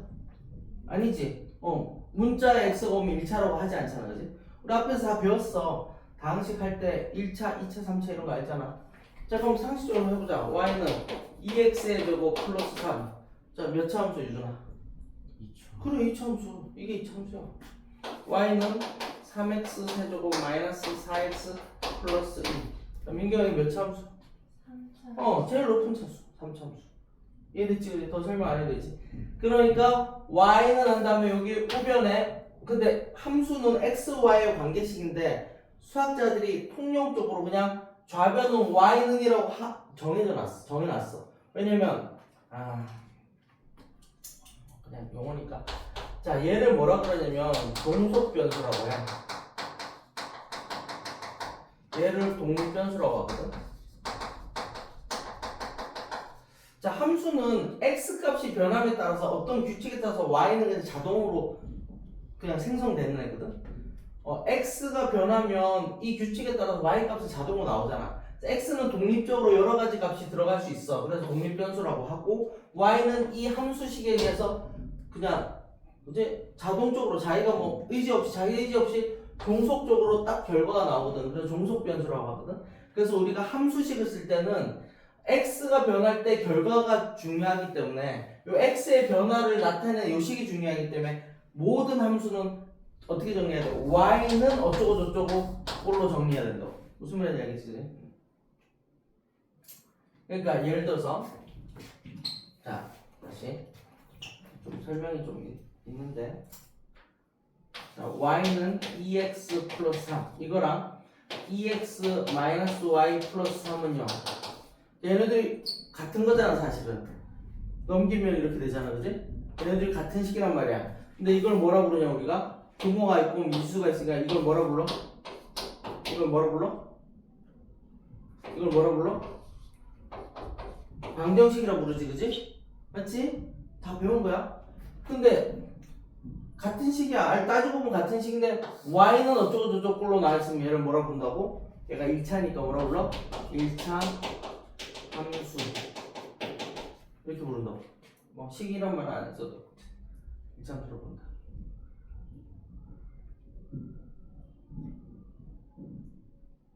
아니지. 문자에 x가 오면 1차라고 하지 않잖아, 그지? 우리 앞에서 다 배웠어. 다항식 할 때 1차, 2차, 3차 이런 거 알잖아. 자, 그럼 상식적으로 해보자. y는 2x의 제곱 플러스 3. 자, 몇 차 함수 유준아? 2차. 그래, 2차 함수. 이게 2차 함수야. y는 3x 세제곱 마이너스 4x 플러스 2. 자, 민경이 몇 차 함수? 3차. 제일 높은 차수. 3차 함수. 이해됐지? 그지? 더 설명 안 해도 되지? 그러니까 y는 한 다음에 여기 우변에 근데 함수는 x, y의 관계식인데 수학자들이 통용적으로 그냥 좌변은 y는이라고 정해놨어. 왜냐면 그냥 용어니까 자, 얘를 뭐라 그러냐면 동속 변수라고 해. 얘를 독립 변수라고 하거든. 자, 함수는 x 값이 변함에 따라서 어떤 규칙에 따라서 y는 그냥 자동으로 그냥 생성되는 애거든. x가 변하면 이 규칙에 따라서 y 값은 자동으로 나오잖아. x는 독립적으로 여러 가지 값이 들어갈 수 있어. 그래서 독립 변수라고 하고, y는 이 함수식에 의해서 그냥 이제 자동적으로 자기가 뭐 자기 의지 없이 종속적으로 딱 결과가 나오거든. 그래서 종속 변수라고 하거든. 그래서 우리가 함수식을 쓸 때는 x가 변할 때 결과가 중요하기 때문에 요 x의 변화를 나타내는 요 식이 중요하기 때문에 모든 함수는 어떻게 정리해야 돼? y는 어쩌고 저쩌고 꼴로 정리해야 된다고. 무슨 말인지 알겠지? 그러니까 예를 들어서 자 다시 좀 설명이 좀 있는데, 자 y는 2x 플러스 3 이거랑 2x 마이너스 y 플러스 3은요 얘네들이 같은 거잖아. 사실은 넘기면 이렇게 되잖아, 그지? 얘네들이 같은 식이란 말이야. 근데 이걸 뭐라 부르냐, 우리가 분모가 있고 미수가 있으니까 이걸 뭐라 불러? 이걸 뭐라 불러? 이걸 뭐라 불러? 방정식이라 부르지, 그지? 맞지? 다 배운 거야. 근데 같은 식이야. 따지고 보면 같은 식인데 y는 어쩌고 저쩌고 꼴로 나왔으면 얘를 뭐라 부른다고? 얘가 1차니까 뭐라 불러? 1차 함수 이렇게 부른다고. 뭐 식이란 말 안 써도 1차 함수로 부른다.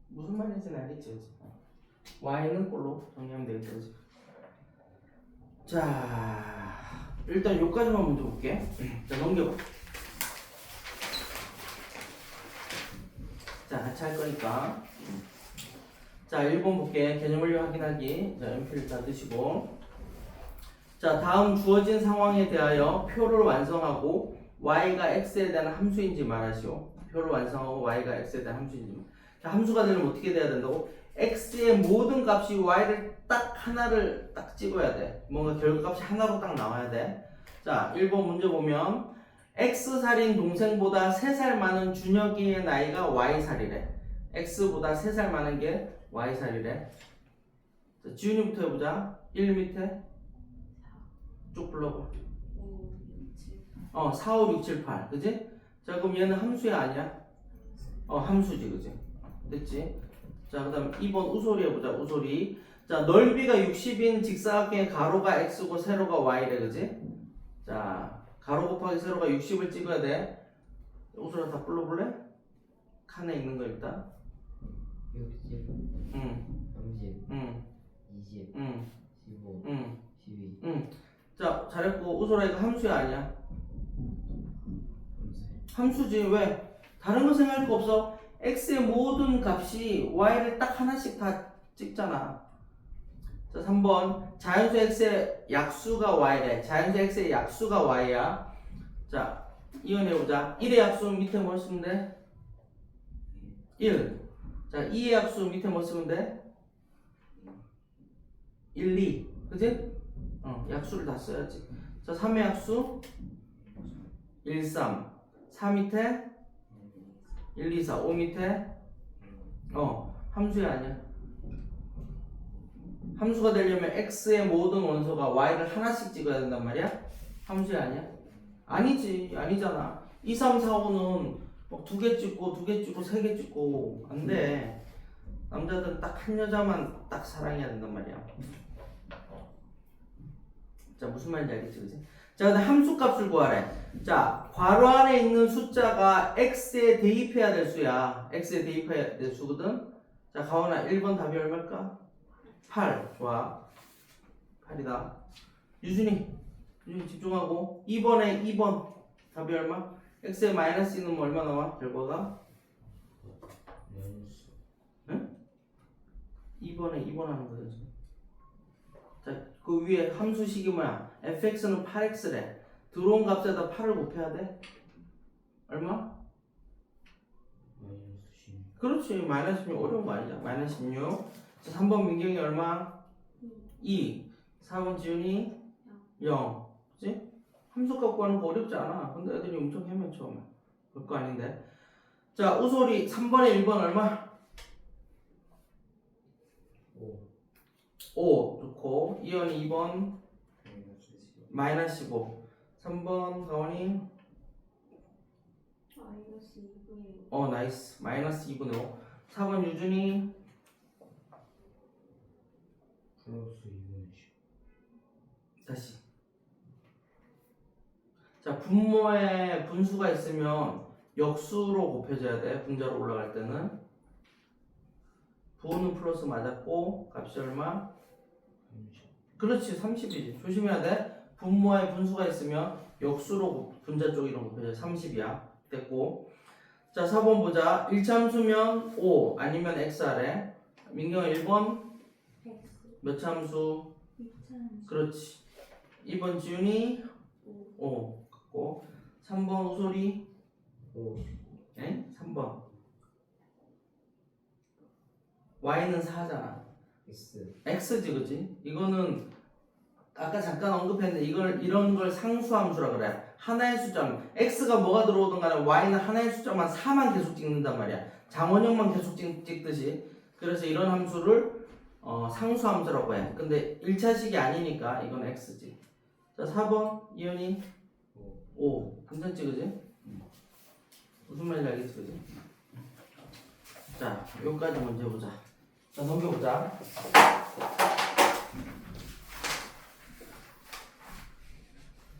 무슨 말인지는 알겠지, 그치? y는 꼴로 정리하면 되겠지, 그치? 자, 일단 여기까지만 먼저 볼게. 자, 넘겨봐. 자, 같이 할 거니까. 자, 1번 볼게. 개념 원리 확인하기. 자, 연필 다 드시고. 자, 다음 주어진 상황에 대하여 표를 완성하고 y가 x에 대한 함수인지 말하시오. 표를 완성하고 y가 x에 대한 함수인지. 자, 함수가 되려면 어떻게 돼야 된다고? x의 모든 값이 y를 딱 하나를 딱 찍어야 돼. 뭔가 결과값이 하나로 딱 나와야 돼. 자, 1번 문제 보면 x살인 동생보다 3살 많은 준혁이의 나이가 y살이래. x보다 3살 많은 게 y살이래. 자, 지훈이부터 해보자. 1 밑에 쭉 불러봐. 4, 5, 6, 7, 8 그지? 자, 그럼 얘는 함수야 아니야? 함수지, 그지? 됐지? 자, 그 다음 2번 우소리 해보자. 우소리. 자, 넓이가 60인 직사각형의 가로가 x고 세로가 y래, 그지? 자, 가로 곱하기 세로가 60을 찍어야 돼. 우소리 다 불러볼래? 칸에 있는 거 일단. 60, 응, 30, 응, 20, 응, 15, 응, 12, 응. 자, 잘했고. 우소라 이거 함수야 아니야? 30. 함수지. 왜? 다른 거 생각할 거 없어. x의 모든 값이 y를 딱 하나씩 다 찍잖아. 자, 3번 자연수 x의 약수가 y래. 자연수 x의 약수가 y야. 자, 이어내보자. 1의 약수 밑에 뭐 쓰면 돼? 1. 자, 2의 약수 밑에 뭐 쓰면 돼? 1, 2. 그치? 약수를 다 써야지. 자, 3의 약수 1, 3. 4 밑에 1, 2, 4. 5 밑에 함수야 아니야? 함수가 되려면 x의 모든 원소가 y를 하나씩 찍어야 된단 말이야? 함수야 아니야? 아니지. 아니잖아. 2, 3, 4, 5는 막 2개 찍고 2개 찍고 3개 찍고 안 돼. 남자들은 딱 한 여자만 딱 사랑해야 된단 말이야. 자, 무슨 말인지 알겠지, 그치? 자, 근데 함수 값을 구하래. 자, 괄호 안에 있는 숫자가 x에 대입해야 될 수야. x에 대입해야 될 수거든. 자, 가원아 1번 답이 얼마일까? 8. 좋아. 8이다. 유준이 집중하고 2번에 2번 답이 얼마? x에 마이너스 있는 뭐 얼마 나와? 결과가? 응? 2번에 2번 하는 거죠. 자, 그 위에 함수식이 뭐야? fx는 8x래. 들어온 값에다 8을 곱해야 돼? 얼마? 그렇지. 마이너스 16 어려운 거 아니야. 마이너스 16. 자, 3번 민경이 얼마? 2. 4번 지훈이 0. 그치? 함수값 구하는 거 어렵지 않아. 근데 애들이 엄청 헤매 처음에. 별거 아닌데. 자, 우솔이 3번에 1번 얼마? 5 5 좋고 이현이 2번 마이너스 15 마이너스 15. 3번 가원이 마이너스 2분의 5. 나이스 마이너스 2분의 5. 4번 유준이 플러스 2분의 10 다시. 자, 분모에 분수가 있으면 역수로 곱해줘야 돼. 분자로 올라갈 때는. 부호는 플러스 맞았고 값이 얼마? 30 그렇지 30이지. 조심해야 돼. 분모에 분수가 있으면 역수로 분자 쪽이랑 곱해줘. 30이야. 됐고. 자, 4번 보자. 1차함수면 5 아니면 x 아래. 민경아 1번 X. 몇 차함수? 2차함수. 그렇지. 2번 지훈이 5. 5 같고 3번 우솔이 5 에? 3번 y는 4잖아. X x지 그지? 이거는 아까 잠깐 언급했는데 이런 걸 상수함수라 그래. 하나의 숫자 x가 뭐가 들어오든 간에 y는 하나의 숫자만 4만 계속 찍는단 말이야. 장원형만 계속 찍듯이. 그래서 이런 함수를 상수함수라고 해. 근데 1차식이 아니니까 이건 x지. 자, 4번 이현이 5 괜찮지 그지? 무슨 말인지 알겠지 그지? 자, 여기까지 문제 보자. 자, 넘겨보자.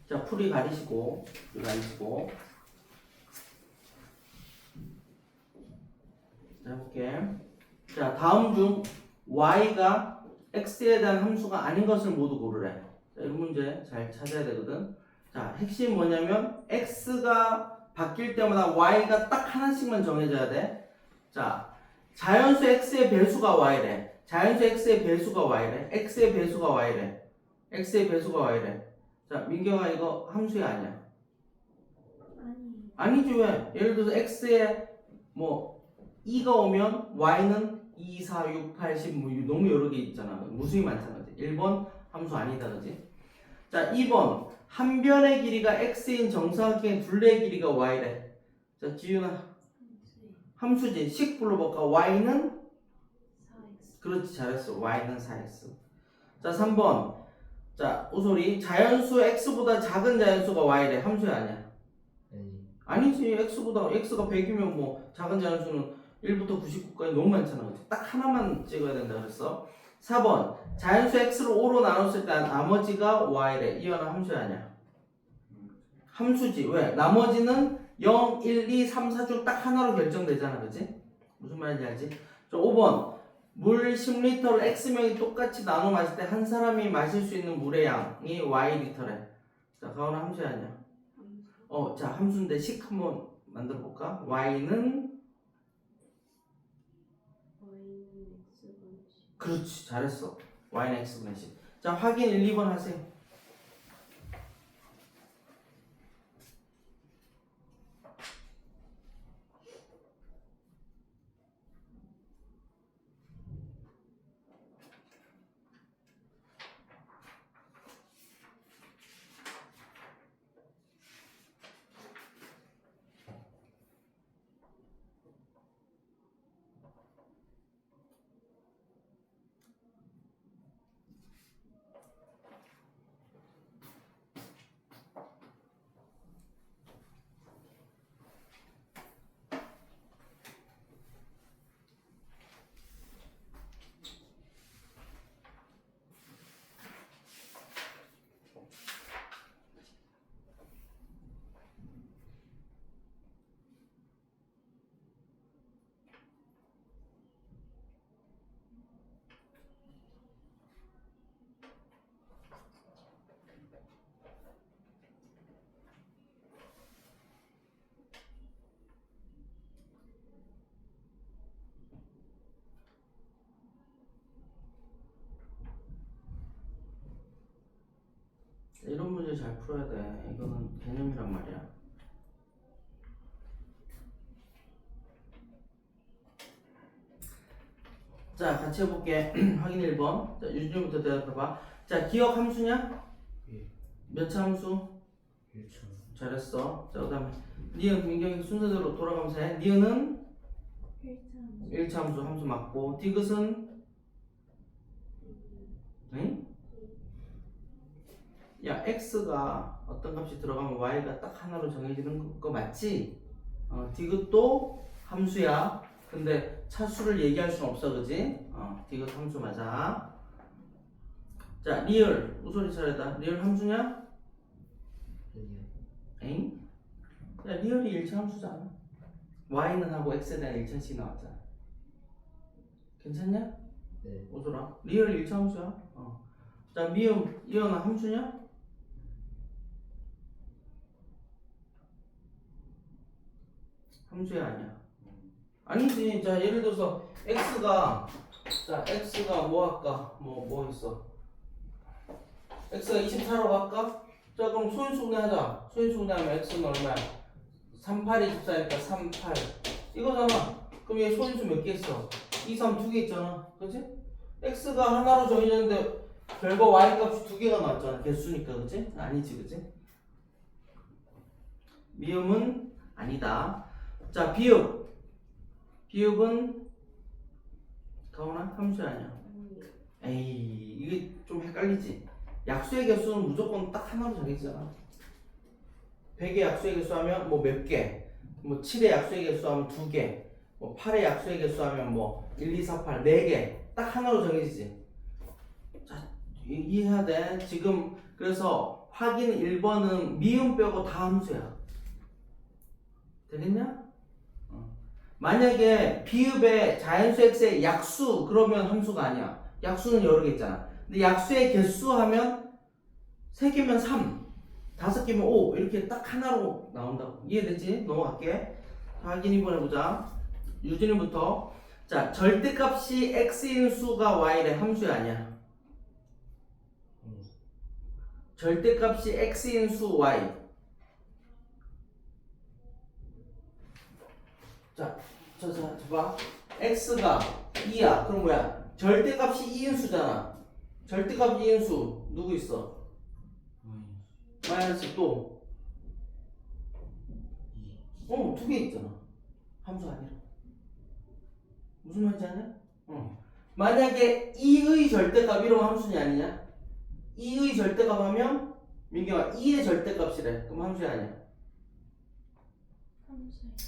자, 풀이 가리시고 자, 해볼게. 자, 다음 중 y가 x에 대한 함수가 아닌 것을 모두 고르래. 자, 이 문제 잘 찾아야 되거든. 자, 핵심이 뭐냐면 x가 바뀔 때마다 y가 딱 하나씩만 정해져야 돼. 자, 자연수 x의 배수가 y래. 자연수 x의 배수가 y래. x의 배수가 y래. x의 배수가 y래. 자, 민경아 이거 함수야 아니야? 아니. 아니지 왜? 예를 들어서 x에 뭐 2가 오면 y는 2, 4, 6, 8, 10 뭐 너무 여러 개 있잖아. 무수히 많잖아. 1번 함수 아니다 그지? 자, 2번 한 변의 길이가 x인 정사각형의 둘레의 길이가 y래. 자, 지윤아 함수지. 식 불러볼까? y는 4X. 그렇지 잘했어. y는 4x. 자, 3번 자, 우솔이 자연수 x보다 작은 자연수가 y래. 함수야 아니야? 아니 아니지. x가 100이면 뭐 작은 자연수는 1부터 99까지 너무 많잖아. 그치? 딱 하나만 찍어야 된다 그랬어. 4번 자연수 x를 5로 나눴을 때 나머지가 y래. 이거는 함수야 아니야? 함수지. 왜? 나머지는 0, 1, 2, 3, 4 중 딱 하나로 결정되잖아. 그치? 무슨 말인지 알지? 자, 5번 물 10리터를 x명이 똑같이 나눠 마실 때 한 사람이 마실 수 있는 물의 양이 y리터래. 자, 가오나 함수야 아니야? 자, 함수인데 식 한번 만들어 볼까? y는 Y는 X분의 10. 그렇지 잘했어. y는 x분의 10. 자, 확인 1, 2번 하세요. 이런 문제 잘 풀어야 돼. 이거는 개념이란 말이야. 자, 같이 해볼게. 확인 1번. 자, 유준이부터 대답해봐. 자, 기억 함수냐? 예 몇 차 함수? 1차. 잘했어. 자, 그다음에 니은 민경이 순서대로 돌아가면서 해. 니은은 1차 1차 함수 맞고 디귿은 응? 야 x가 어떤 값이 들어가면 y가 딱 하나로 정해지는 거 맞지? 디귿도 함수야. 근데 차수를 얘기할 수는 없어, 그지? 디귿 함수 맞아. 자, 리얼 우소리 차례다. 리얼 함수냐? 아니요. 에잉? 야, 리얼이 1차 함수잖아. y는 하고 x에 대한 1차씩 나왔잖아. 괜찮냐? 네. 오소라. 리얼 1차 함수야. 자, 미음 이어나 함수냐? 함수야 아니야? 아니지. 자, 예를 들어서 x가 뭐 할까? 뭐 있어? x가 24라고 할까? 자, 그럼 소인수 분해하자. 소인수 분해하면 x는 얼마야? 38이 24니까 38 이거잖아. 그럼 얘 소인수 몇 개 있어? 2, 3 두 개 있잖아. 그치? x가 하나로 정해졌는데 결과 y 값이 두 개가 나왔잖아. 개수니까. 그치? 아니지. 그치? 미음은 아니다. 자, 비읍은 가오나? 함수 아니야. 에이, 이게 좀 헷갈리지? 약수의 개수는 무조건 딱 하나로 정해지잖아. 100의 약수의 개수 하면 뭐 몇 개, 뭐 7의 약수의 개수 하면 2개, 뭐 8의 약수의 개수 하면 뭐 1, 2, 4, 8, 4개 딱 하나로 정해지지. 자, 이해해야 돼. 지금 그래서 확인 1번은 미음 빼고 다 함수야. 되겠냐? 만약에 비읍의 자연수 x의 약수 그러면 함수가 아니야. 약수는 여러 개 있잖아. 근데 약수의 개수 하면 3개면 3, 5개면 5 이렇게 딱 하나로 나온다고. 이해되지? 넘어갈게. 확인 2번 해보자. 유진이부터. 자, 절대값이 x인 수가 y래. 함수야 아니야? 절대값이 x인 수 y. 자, 봐. x가 2야. 그럼 뭐야? 절대값이 2인 수잖아. 절대값 2인 수 누구 있어? 마이너스 또. 두 개 있잖아. 함수 아니라. 무슨 말인지 아냐? 만약에 2의 절대값 이러면 함수냐 아니냐? 2의 절대값 하면 민경아 2의 절대값이래. 그럼 함수야 아니야?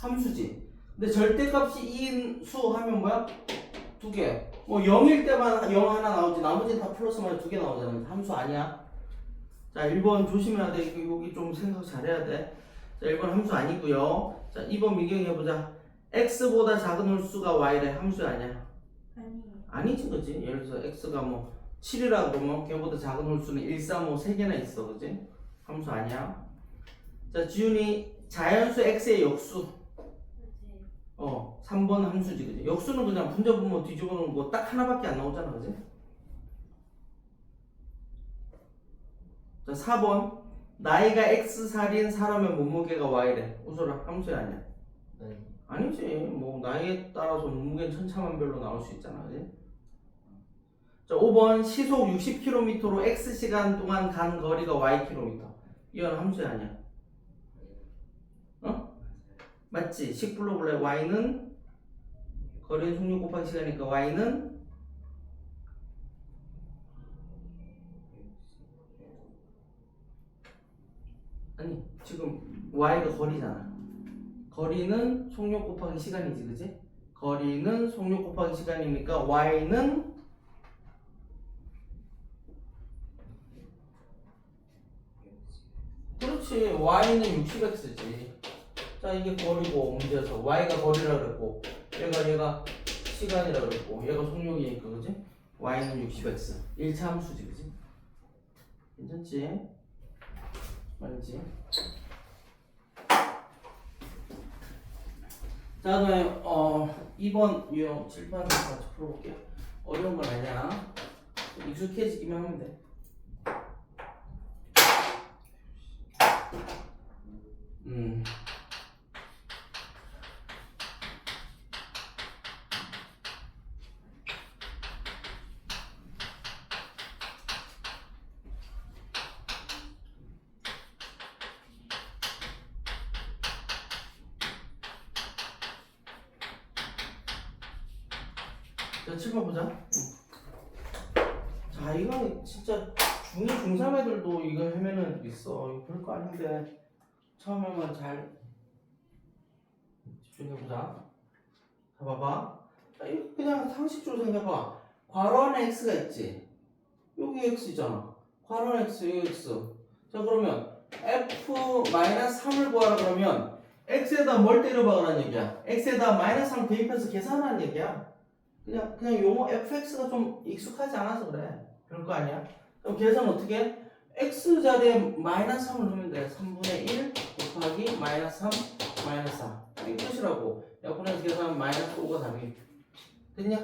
함수지. 근데 절대값이 2인 수 하면 뭐야? 두 개. 뭐 0일 때만 0 하나 나오지 나머지는 다 플러스 마이너스 두 개 나오잖아. 함수 아니야. 자, 1번 조심해야 돼. 여기 좀 생각 잘해야 돼. 자, 1번 함수 아니고요. 자, 2번 민경이 해보자. x보다 작은 홀수가 y래. 함수 아니야? 아니지, 그지? 예를 들어서 x가 뭐 7이라 그러면 걔보다 작은 홀수는 1, 3, 5 3개나 있어, 그지? 함수 아니야? 자, 지훈이 자연수 x의 역수. 3번 함수지, 그지? 역수는 그냥 분자분모 뒤집어놓은 거 딱 하나밖에 안 나오잖아, 그지? 자, 4번. 나이가 x살인 사람의 몸무게가 y래. 웃어라. 함수야 아니야? 아니. 아니지. 뭐 나이에 따라서 몸무게는 천차만별로 나올 수 있잖아, 그지? 자, 5번. 시속 60km로 x시간 동안 간 거리가 ykm. 이건 함수야 아니야? 맞지? 10블록을 y는 거리는 속력 곱하기 시간이니까 y는 아니 지금 y가 거리잖아. 거리는 속력 곱하기 시간이지, 그지? 거리는 속력 곱하기 시간이니까 y는 그렇지. y는 60x지. 자, 이게 거리고 문제에서 y가 거리라 그랬고 얘가 시간이라 그랬고 얘가 속력이니까, 그지? y는 60x 1차 함수지, 그지? 괜찮지? 맞지? 자, 다음에 2번 유형 칠판을 같이 풀어볼게요. 어려운 건 아니야. 익숙해지기만 하면 돼. 자, 7번 보자. 자, 이건 진짜 중2, 중3 애들도 이거 하면은 애들 있어. 이거 별거 아닌데 처음에만 잘 집중해보자. 자, 봐봐. 자, 이거 그냥 상식적으로 생각해봐. 괄호 안에 x가 있지. 여기 x잖아. 괄호 안에 x, 여기 x. 자, 그러면 f-3을 구하라 그러면 x에다 뭘 때려박으라는 얘기야? x에다 -3 대입해서 계산하는 얘기야. 그냥 용어 fx가 좀 익숙하지 않아서 그래. 별거 아니야. 그럼 계산 어떻게 해? x 자리에 -3을 넣으면 돼. 3분의 1 곱하기 -3 -4. 이게 끝이라고. 약분해서 계산하면 -5가 답이 됐냐?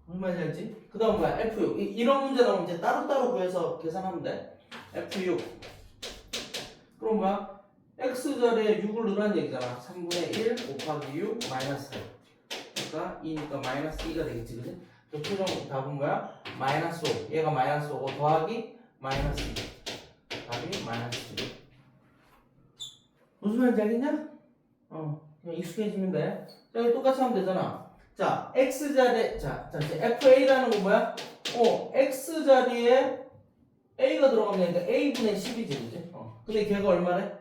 얼마나 잘지? 그 다음 뭐야? F6. 이런 문제 나오면 이제 따로따로 구해서 계산하면 돼. F6. 그럼 뭐야? X 자리에 6을 넣으라는 얘기잖아. 3분의 1 곱하기 6 마이너스 4. 그러니까 2니까 마이너스 2가 되겠지, 그지? 그 최종 답은 뭐야? -5. 얘가 -5고 더하기 마이너스 2. 답이 마이너스 2. 무슨 말인지 알겠냐? 그냥 익숙해지면 돼. 자, 이거 똑같이 하면 되잖아. 자, x 자리에 이제 FA라는 건 뭐야? x 자리에 A가 들어가면 되니까 A분의 10이지, 그지? 근데 걔가 얼마래?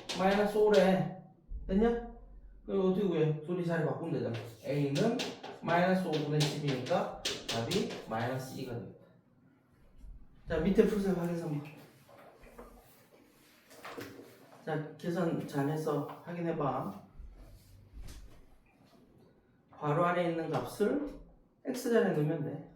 -5래. 됐냐? 그럼 어떻게 구해? 둘이 자리 바꾸면 되잖아. A는 -5분의 10이니까 답이 -2가 되겠다. 자, 밑에 풀세요. 확인해서 한번. 자, 계산 잘해서 확인해봐. 괄호 안에 있는 값을 x자리에 넣으면 돼.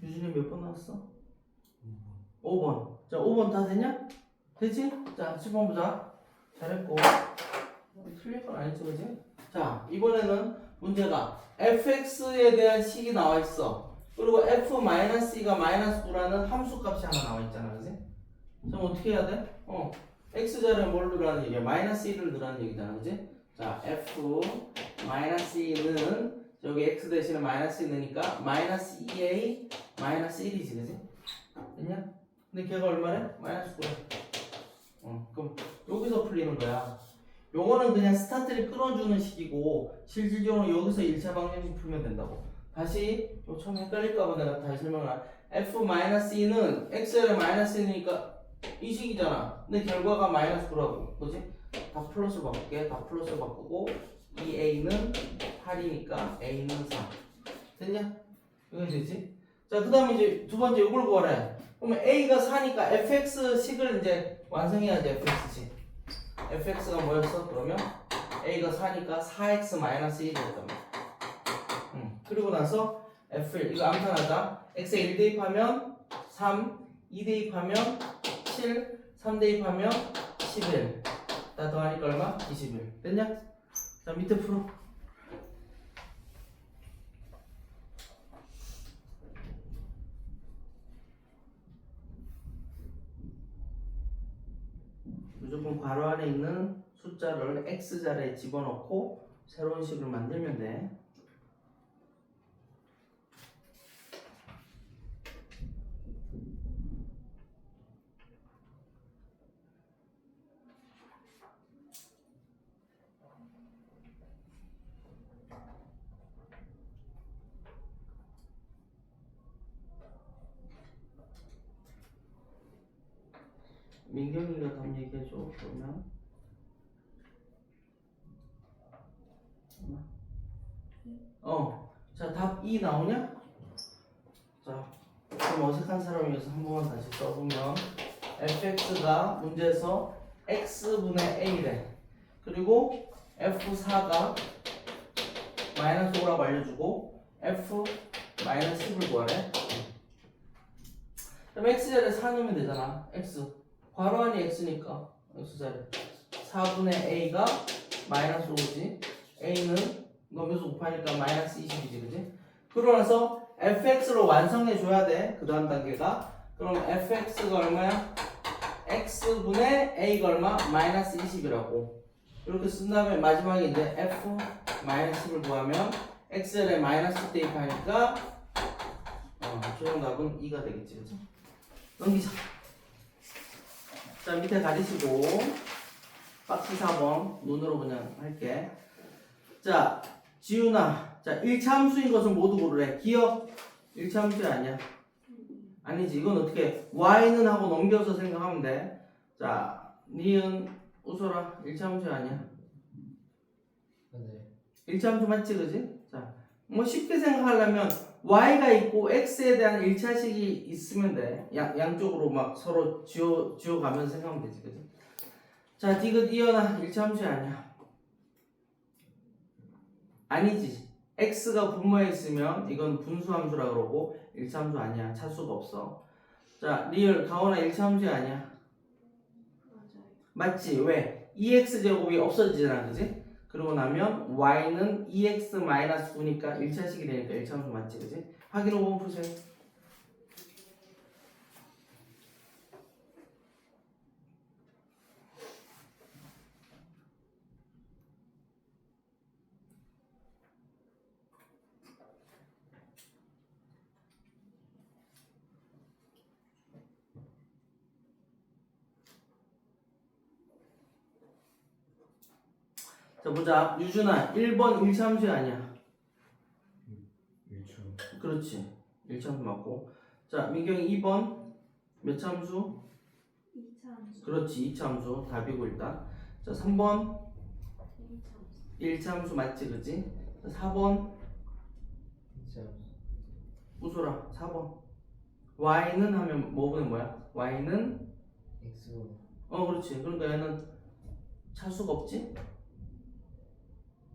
유준이 몇 번 나왔어? 5번. 자, 5번 다 되냐? 되지? 자, 10번 보자. 잘했고. 틀릴 건 아니지, 그지? 자, 이번에는 문제가 fx에 대한 식이 나와 있어. 그리고 f-2가 -9라는 함수 값이 하나 나와 있잖아, 그지? 그럼 어떻게 해야 돼? x자리에 뭘 넣으라는 얘기야? -1을 넣으라는 얘기잖아, 그지? 자, f-2는 여기 x 대신에 -1 넣으니까 -2a -1이지, 그지? 됐냐? 근데 걔가 얼마래? -9래. 그럼 여기서 풀리는 거야. 요거는 그냥 스타트를 끌어주는 식이고 실질적으로 여기서 1차 방정식 풀면 된다고. 다시 요 처음 헷갈릴까봐 내가 다시 설명을 f-2는 x를 -1이니까 이 식이잖아. 근데 결과가 -9라고. 그지? 다 플러스 바꿀게. 다 플러스 바꾸고 2a는 8이니까 a는 4. 됐냐? 이거 되지? 자, 그 다음에 이제 두 번째 이걸 구하래. 그러면 a가 4니까 fx식을 이제 완성해야지. fx식. fx가 뭐였어? 그러면 a가 4니까 4x-1이었단 말이야. 그리고 나서 f1 이거 암산하자. x에 1 대입하면 3, 2 대입하면 7, 3 대입하면 11. 다 더하니까 얼마? 21. 됐냐? 자, 밑에 풀어. 무조건 괄호 안에 있는 숫자를 x자리에 집어넣고 새로운 식을 만들면 돼. 민경이가 답 얘기해줘. 그러면 자, 답 2 나오냐? 자, 좀 어색한 사람이어서 한 번만 다시 써보면 fx가 문제에서 x분의 a래. 그리고 f4가 마이너스 5라고 알려주고 f 마이너스 10을 구하래. 그럼 x자리에 4 넣으면 되잖아. x 괄호 안이 x니까 x자리 4분의 a가 마이너스 5지. a는 넘겨서 곱하니까 마이너스 20이지, 그지? 그러고 나서 fx로 완성해 줘야 돼. 그 다음 단계가. 그럼 fx가 얼마야? x분의 a가 얼마? 마이너스 20이라고. 이렇게 쓴 다음에 마지막에 이제 f 마이너스 10을 구하면 x에 마이너스 대입하니까 최종 답은 2가 되겠지, 그치? 넘기자. 자, 밑에 가리시고 박스 4번 눈으로 그냥 할게. 자, 지훈아, 자 1차 함수인 것은 모두 고르래. 기억 1차 함수야 아니야? 아니지. 이건 어떻게 y는 하고 넘겨서 생각하면 돼. 자, 니은 웃어라. 1차 함수야 아니야? 네. 1차 함수 맞지, 그지? 자, 뭐 쉽게 생각하려면 y가 있고 x에 대한 1차식이 있으면 돼. 양쪽으로 막 서로 지워가면서 생각하면 되지, 그지? 자, 디귿 이어나 1차 함수야 아니야? 아니지. x가 분모에 있으면 이건 분수함수라 그러고 1차 함수 아니야. 차수가 없어. 자, 리얼 가오나 1차 함수야 아니야? 맞아요. 맞지? 왜? 2x 제곱이 없어지잖아, 그지? 그러고 나면 y는 2x-9니까 1차식이 되니까 1차 함수 맞지, 그지? 확인 5번 푸세요. 자, 보자. 유준아, 1번 1차 함수야 아니야? 1차. 그렇지. 1차 함수 맞고. 자, 민경이 2번 몇 차 함수? 2차 함수. 그렇지. 2차 함수 답이고 일단. 자, 3번 1차 함수. 1차 함수 맞지, 그치? 자, 4번 2차 함수. 웃어라. 4번 y는 하면 뭐분의 뭐야? y는 x분. 그렇지. 그러니까 얘는 차수가 없지?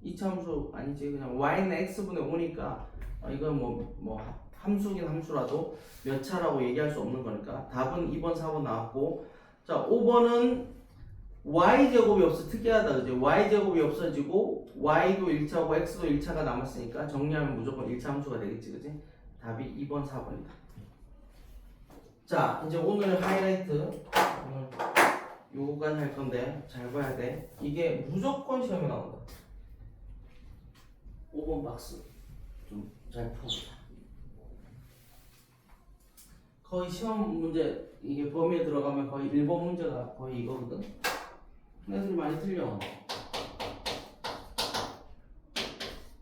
2차 함수 아니지. 그냥 y는 x분의 5니까 이건 뭐 함수긴 함수라도 몇 차라고 얘기할 수 없는 거니까 답은 2번 4번 나왔고. 자, 5번은 y제곱이 없어. 특이하다, 그지? y제곱이 없어지고 y도 1차고 x도 1차가 남았으니까 정리하면 무조건 1차 함수가 되겠지, 그지? 답이 2번 4번이다. 자, 이제 오늘 하이라이트 오늘 요거까지 할 건데 잘 봐야 돼. 이게 무조건 시험에 나온다. 5번 박스 좀 잘 풀어보자. 거의 시험 문제 이게 범위에 들어가면 거의 1번 문제가 거의 이거거든. 애들이 많이 틀려.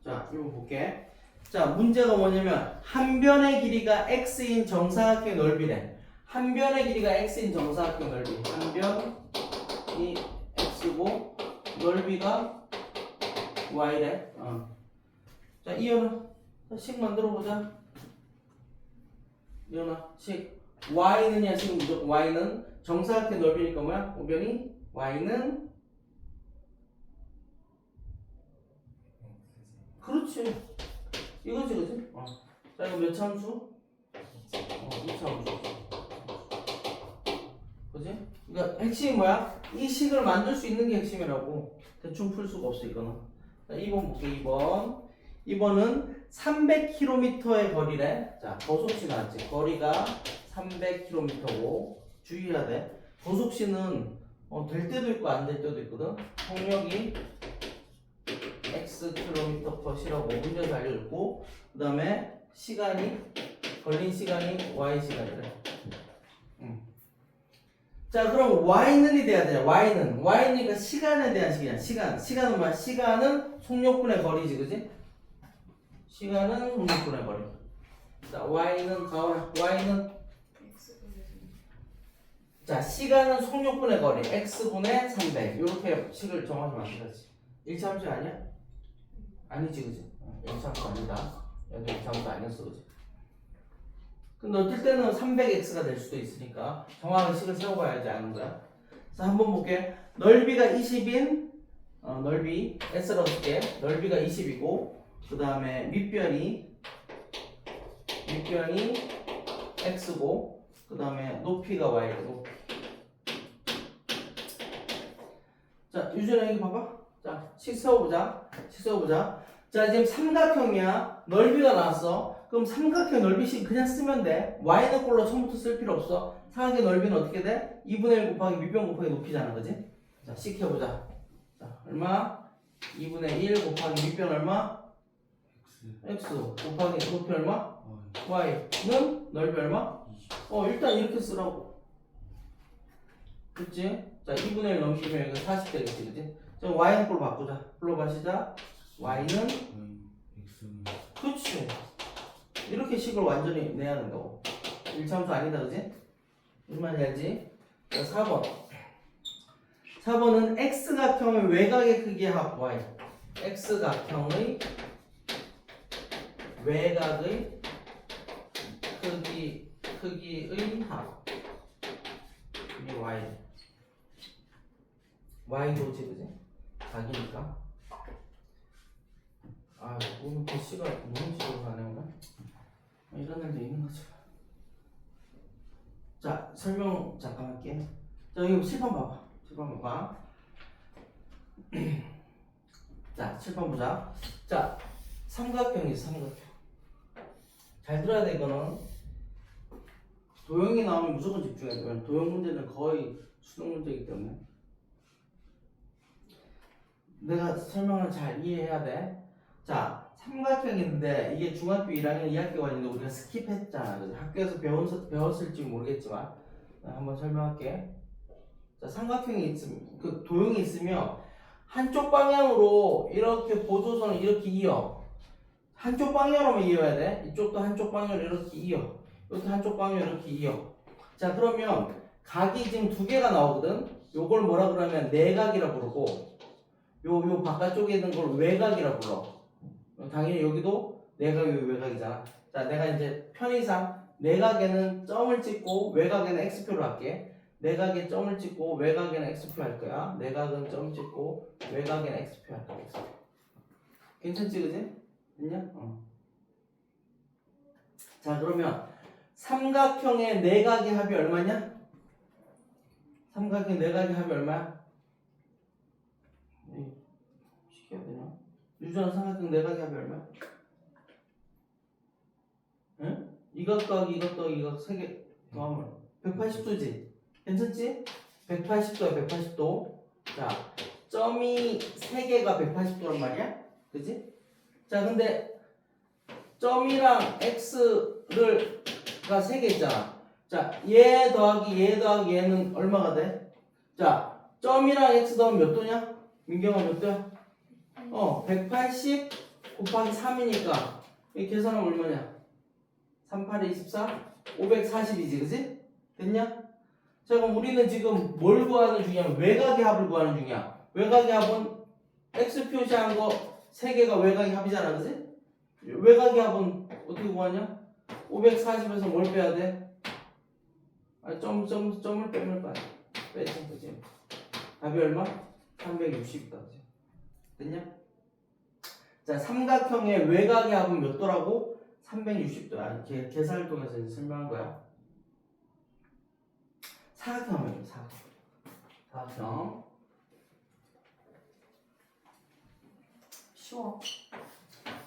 자, 이거 볼게. 자, 문제가 뭐냐면 한 변의 길이가 x인 정사각형 넓이래. 한 변의 길이가 x인 정사각형 넓이. 한 변이 x고 넓이가 y래. 자, 이현아, 식 만들어 보자. 이현아, 식. y는야 지금 무조건 y는 정사각형 넓이니까 뭐야? 오변이 y는 그렇지. 이거지, 그지? 자, 이거 몇 차 함수? 2차 함수. 그지? 그러니까 핵심이 뭐야? 이 식을 만들 수 있는 게 핵심이라고. 대충 풀 수가 없어, 이거는. 자, 2번 볼게, 2번. 2번은 300km의 거리래. 자, 거속시 나왔지. 거리가 300km고 주의해야 돼. 거속시는 될 때도 있고 안 될 때도 있거든. 속력이 x km/s라고 문제에서 알려줬고, 그 다음에 시간이 걸린 시간이 y 시간이래. 자, 그럼 y는이 돼야 돼. y니까 시간에 대한 시간이야. 시간은 뭐야? 시간은 속력분의 거리지, 그지? 시간은 속력분의 거리. 자, y는 가오라. y는 x분의 자, 시간은 속력분의 거리 x분의 300 이렇게 식을 정확히 만들었지. 1차함수 아니야? 아니지 그지? 1차함수 아니다. 얘도 1차함수 아니었어 그지? 근데 어떨 때는 300x가 될 수도 있으니까 정확한 식을 세워봐야지 아는 거야. 자, 한번 볼게. 넓이가 20인 넓이 s라고 쓸게. 넓이가 20이고 그 다음에 밑변이 x고 그 다음에 높이가 y고 높이. 자, 유준아 여기 봐봐. 자, 식 세워보자. 자, 지금 삼각형이야. 넓이가 나왔어. 그럼 삼각형 넓이식 그냥 쓰면 돼. y는 꼴로 처음부터 쓸 필요 없어. 삼각형 넓이는 어떻게 돼? 2분의 1 곱하기 밑변 곱하기 높이잖아, 그지? 자, 식 해보자. 자, 얼마? 2분의 1 곱하기 밑변 얼마? x 곱하기 높이 얼마? y는 넓이 얼마? 일단 이렇게 쓰라고. 그치? 자, 2분의 1 넘기면 이거 40 되겠지, 그치? 자, y는 꼴로 바꾸자. 불러가시자. y는 그치? 이렇게 식을 완전히 내야 된다고. 1차함수 아니다, 그치? 무슨 말인지 알지? 자, 4번. 4번은 x각형의 외곽의 크기의 합 y. x각형의 외곽의 크기의 합. 이게 y. y도지, 그지? 각이니까. 아, 오늘 글씨가 무슨 식으로 가네, 오늘? 이런 일도 있는 거죠. 자, 설명 잠깐 할게. 자, 여기 7번 봐봐. 7번 봐봐. 자, 7번 보자. 자, 삼각형이 삼각형. 잘 들어야 돼, 이거는. 도형이 나오면 무조건 집중해야 돼. 왜냐면 도형 문제는 거의 수능 문제이기 때문에. 내가 설명을 잘 이해해야 돼. 자, 삼각형인데 이게 중학교 1학년 2학기관인데 우리가 스킵했잖아. 그래서 학교에서 배웠을지 모르겠지만 한번 설명할게. 자, 삼각형이 있으면 그 도형이 있으면 한쪽 방향으로 이렇게 보조선을 이렇게 이어. 한쪽 방향으로만 이어야 돼. 이쪽도 한쪽 방향으로 이렇게 이어. 이것도 한쪽 방향으로 이렇게 이어. 자, 그러면 각이 지금 두 개가 나오거든. 요걸 뭐라 그러면 내각이라 부르고 요 바깥쪽에 있는 걸 외곽이라 불러. 당연히 여기도 내각이 외곽이잖아. 자, 내가 이제 편의상 내각에는 점을 찍고 외곽에는 x표를 할게. 내각에 점을 찍고 외곽에는 x표 할 거야. 내각은 점 찍고 외곽에는 x표 할 거야. x표. 괜찮지, 그지? 됐냐? 자, 그러면 삼각형의 내각의 합이 얼마냐? 삼각형 내각의 합이 얼마야? 시켜야 되냐? 유전한 삼각형 내각의 합이 얼마야? 응? 이각 더하기 이각 더하기 이각 3개 더하면 180도지? 괜찮지? 180도야 180도. 자, 점이 3개가 180도란 말이야? 그지? 자, 근데 점이랑 x가 3개 있잖아. 자, 얘 더하기 얘는 얼마가 돼? 자, 점이랑 x 더하면 몇 도냐? 민경아 몇 도야? 180 곱하기 3이니까 이 계산하면 얼마냐? 3, 8에 24? 540이지, 그지? 됐냐? 자, 그럼 우리는 지금 뭘 구하는 중이야? 외곽의 합을 구하는 중이야. 외곽의 합은 x 표시한 거 3개가 외곽의 합이잖아, 그지? 외곽의 합은 어떻게 구하냐? 540에서 뭘 빼야 돼? 점을 빼면 빼지, 그지? 답이 얼마? 360이다, 그지? 됐냐? 자, 삼각형의 외곽의 합은 몇 도라고? 360도야. 계산을 통해서 이제 설명한 거야. 사각형이에요, 사각형. 쉬워.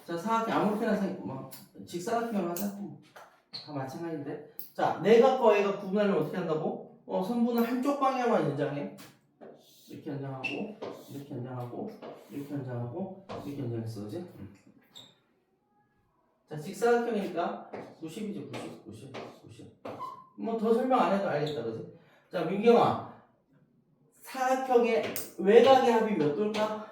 자, 사각형 아무렇게나 직사각형을 하자. 다 마찬가지인데. 자, 내각과 외곽 구분하려면 어떻게 한다고? 선분을 한쪽 방향만 연장해. 이렇게 연장하고, 이렇게 연장하고, 이렇게 연장하고, 이렇게 연장했어, 그지? 자, 직사각형이니까 90이지, 90. 뭐 더 설명 안 해도 알겠다, 그지? 자, 민경아, 사각형의 외곽의 합이 몇 도일까?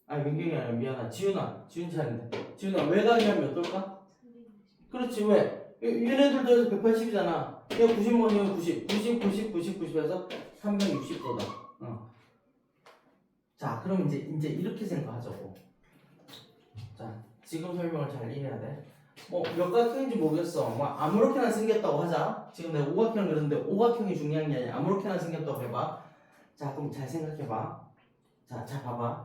민경이 아니라 미안하다. 지훈 차례인데. 지훈아, 외곽의 합이 몇 도일까? 그렇지, 왜? 얘네들도 해서 180이잖아. 얘 90만 얘 90, 90에서 360도다. 자, 그럼 이제 이렇게 생각하자고. 자, 지금 설명을 잘 이해해야 돼. 뭐 몇 각형인지 모르겠어. 뭐 아무렇게나 생겼다고 하자. 지금 내가 오각형 그렸는데 오각형이 중요한 게 아니라 아무렇게나 생겼다고 해봐. 자, 그럼 잘 생각해봐. 자, 봐봐.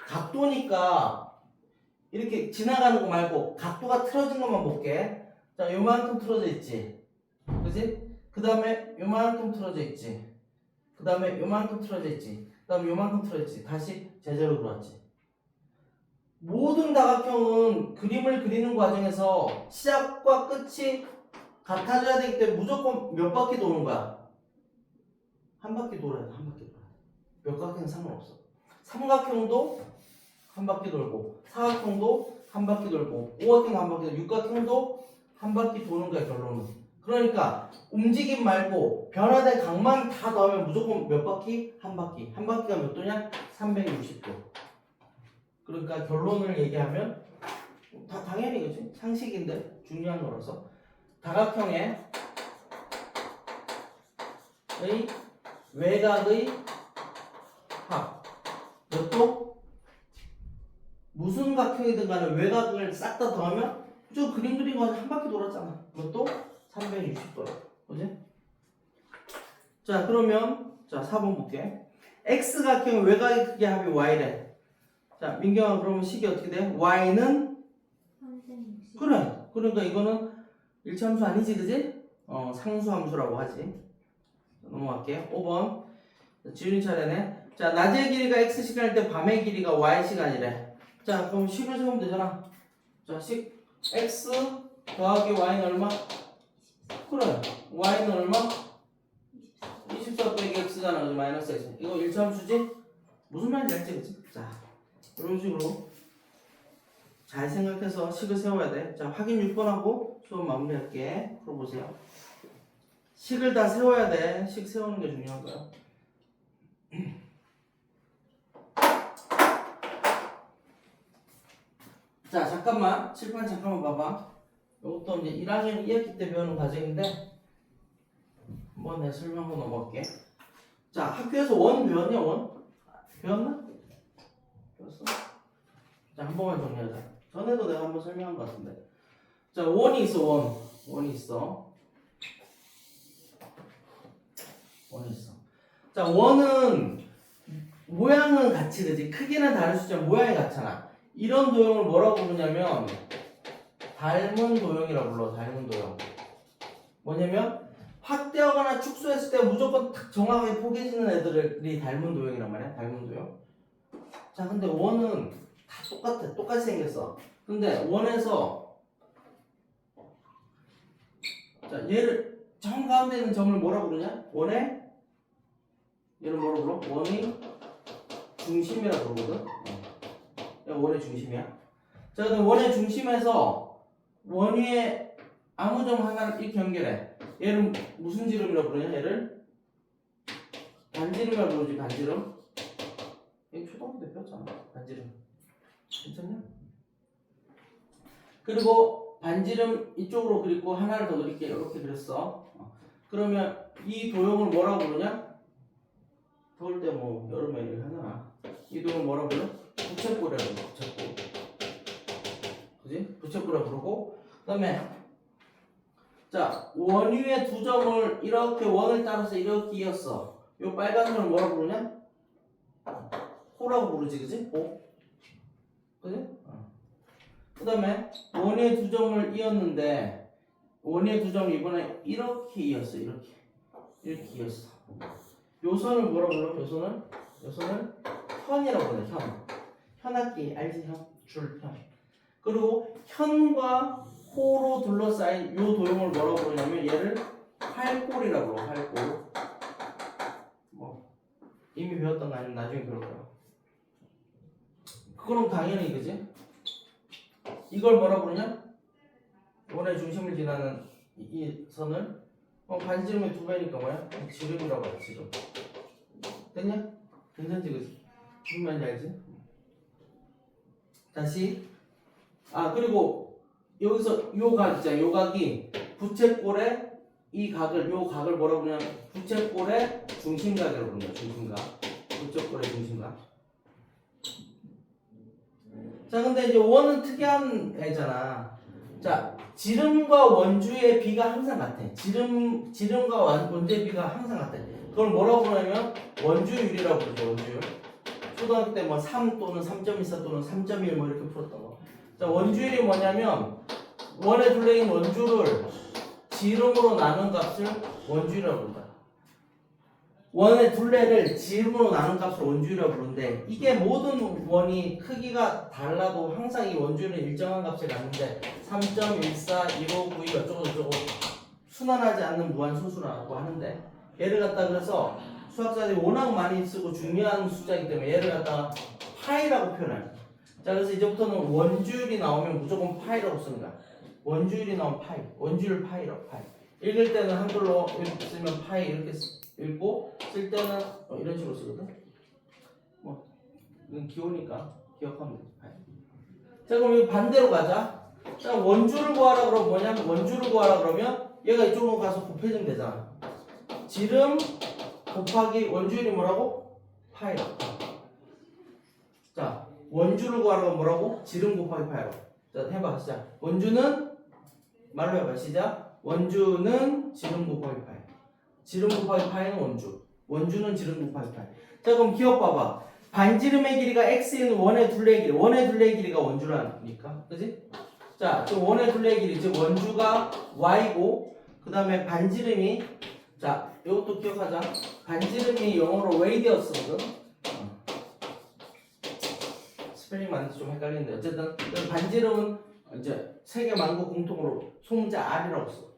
각도니까 이렇게 지나가는 거 말고 각도가 틀어진 것만 볼게. 자, 요만큼 틀어져 있지. 그지? 그 다음에 요만큼 틀어져 있지. 그 다음에 요만큼 틀어져 있지. 그 다음에 요만큼 틀어져 있지. 다시 제자로 돌아왔지. 모든 다각형은 그림을 그리는 과정에서 시작과 끝이 같아져야 되기 때문에 무조건 몇 바퀴 도는 거야? 한 바퀴 돌아야 돼. 한 바퀴 돌아야 돼. 몇 각형은 상관없어. 삼각형도 한 바퀴 돌고, 사각형도 한 바퀴 돌고, 오각형도 한 바퀴 돌고, 육각형도 한 바퀴 도는 거야, 결론은. 그러니까 움직임 말고 변화된 각만 다 넣으면 무조건 몇 바퀴? 한 바퀴. 한 바퀴가 몇 도냐? 360도. 그러니까 결론을 얘기하면 다 당연히 그지? 상식인데 중요한 거라서 다각형의 외곽의 합 몇 도? 무슨 각형이든 간에 외곽을 싹 다 더하면 저 그림 그린 거 한 바퀴 돌았잖아. 몇 도? 360도야. 그지? 자, 그러면 자 4번 볼게. X각형의 외곽의 크기 합이 Y래. 자, 민경아 그러면 식이 어떻게 돼? Y는 360. 그래. 그러니까 이거는 일차함수 아니지, 그지? 상수함수라고 하지. 넘어갈게. 5번. 지훈이 차례네. 자, 낮의 길이가 x 시간일 때 밤의 길이가 y 시간이래. 자, 그럼 식을 세우면 되잖아. 자, 식 x 더하기 y는 얼마? 그래. y는 얼마? 24 빼기 x잖아. 그지? 마이너스 x. 이거 일차함수지? 무슨 말인지 알지, 그지? 자, 이런 식으로 잘 생각해서 식을 세워야 돼. 자, 확인 6번하고 수업 마무리할게. 풀어보세요. 식을 다 세워야 돼. 식 세우는 게 중요한 거야. 자, 잠깐만. 칠판 잠깐만 봐봐. 이것도 이제 1학년 2학기 때 배우는 과정인데 한번 내가 설명하고 넘어갈게. 자, 학교에서 원 배웠냐, 원? 배웠나? 배웠어? 자, 한 번만 정리하자. 전에도 내가 한번 설명한 것 같은데. 자, 원이 있어, 원. 원이 있어. 원이 있어. 자, 원은 모양은 같이 되지. 크기는 다를 수 있지만 모양이 같잖아. 이런 도형을 뭐라고 부르냐면 닮은 도형이라고 불러. 닮은 도형. 뭐냐면 확대하거나 축소했을 때 무조건 딱 정확하게 포개지는 애들이 닮은 도형이란 말이야. 닮은 도형. 자, 근데 원은 다 똑같아. 똑같이 생겼어. 근데 원에서 자, 얘를 정 가운데 있는 점을 뭐라고 부르냐? 원의 얘를 뭐라고 불러? 원의 중심이라고 부르거든. 원의 중심이야. 자, 그럼 원의 중심에서 원 위에 아무 점 하나를 이렇게 연결해. 얘를 무슨 지름이라고 부르냐? 얘를 반지름이라고 부르지. 반지름. 이거 초등학교 때 배웠잖아. 반지름. 괜찮냐? 그리고 반지름 이쪽으로 그리고 하나를 더 그릴게. 이렇게 그렸어. 그러면 이 도형을 뭐라고 부르냐? 더울 때 뭐 여름에 이렇게 하잖아. 이 도형을 뭐라고 불러? 부채꼴이라고 불러. 부채꼴. 그지? 부채꼴이라고 부르고 그 다음에 자, 원 위에 두 점을 이렇게 원을 따라서 이렇게 이었어. 요 빨간 점을 뭐라고 부르냐? 호라고 부르지, 그지? 호. 그지? 그 다음에 원 위에 두 점을 이었는데 원 위에 두 점을 이번에 이렇게 이었어. 이렇게 이었어. 요 선을 뭐라고 불러? 요 선을 현이라고 불러. 현악기 알지? 현? 줄현. 그리고 현과 호로 둘러싸인 요 도형을 뭐라고 부르냐면 얘를 활골이라고 불러. 활골. 뭐 이미 배웠던 거 아니면 나중에 배울 거야. 그럼 당연히 그지? 이걸 뭐라고 부르냐? 원의 중심을 지나는 이 선을 반지름의 두 배니까 뭐야? 지름이라고 해. 지름. 됐냐? 괜찮지, 그지? 무슨 말인지 알지? 다시. 아, 그리고 여기서 요 각 있잖아. 요 각이 부채꼴의 이 각을, 요 각을 뭐라고 그러냐면 부채꼴의 중심각이라고 부른다. 중심각. 부채꼴의 중심각. 자, 근데 이제 원은 특이한 애잖아. 자, 지름과 원주의 비가 항상 같아. 지름과 원주의 비가 항상 같아. 그걸 뭐라고 부르냐면 원주율이라고 부르죠. 원주율. 초등학교 때 뭐 3 또는 3.24 또는 3.1 뭐 이렇게 풀었던 거. 자, 원주율이 뭐냐면 원의 둘레인 원주를 지름으로 나눈 값을 원주율이라고 부른다. 원의 둘레를 지름으로 나눈 값을 원주율이라고 부르는데 이게 모든 원이 크기가 달라도 항상 이 원주율은 일정한 값을 갖는데 3.14, 1592 어쩌고저쩌고 순환하지 않는 무한소수라고 하는데 얘를 갖다 그래서 수학자들이 워낙 많이 쓰고 중요한 숫자이기 때문에 얘를 갖다가 파이라고 표현해요. 자, 그래서 이제부터는 원주율이 나오면 무조건 파이라고 쓰는 거야. 원주율이 나오면 파이, 원주율 파이라고 파이. 읽을 때는 한글로 이렇게 쓰면 파이 이렇게 읽고 쓸 때는 이런 식으로 쓰거든. 뭐 이건 기호니까 기억하면 돼. 파이. 자, 그럼 이 반대로 가자. 자, 원주를 구하라 그러면 뭐냐면 원주를 구하라 그러면 얘가 이쪽으로 가서 곱해지면 되잖아. 지름 곱하기 원주율이 뭐라고? 파이라고. 자, 원주를 구하라고 뭐라고? 지름 곱하기 파이라고. 자, 해봐 시작. 원주는 말로 해봐 시작. 원주는 지름 곱하기 파이. 지름 곱하기 파이는 원주. 원주는 지름 곱하기 파이. 자, 그럼 기억 봐봐. 반지름의 길이가 x인 원의 둘레의 길이. 원의 둘레의 길이가 원주라니까, 그지? 자, 그 원의 둘레의 길이 즉 원주가 y고, 그 다음에 반지름이 자, 이것도 기억하자. 반지름이 영어로 radius거든. 스펠링 만들 좀 헷갈리는데 어쨌든 반지름은 이제 세계 만국 공통으로 소문자 R이라고 써.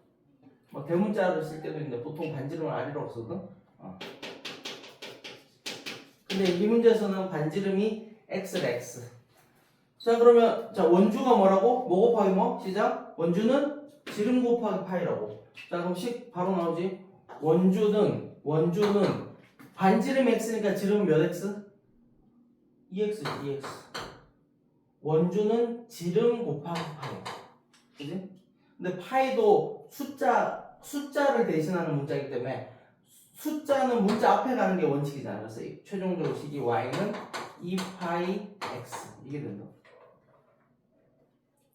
뭐 대문자를 쓸 때도 있는데 보통 반지름을 R이라고 쓰거든. 근데 이 문제에서는 반지름이 X래 X. 자, 그러면 자 원주가 뭐라고? 뭐 곱하기 뭐? 시작. 원주는 지름 곱하기 파이라고. 자, 그럼 식 바로 나오지. 원주는 반지름 X니까 지름 몇 X? 2X지 2X. 원주는 지름 곱하기 파이. 그지? 근데 파이도 숫자를 대신하는 문자이기 때문에 숫자는 문자 앞에 가는 게 원칙이잖아. 그래서 최종적으로 식이 y는 2파이 x 이게 된다.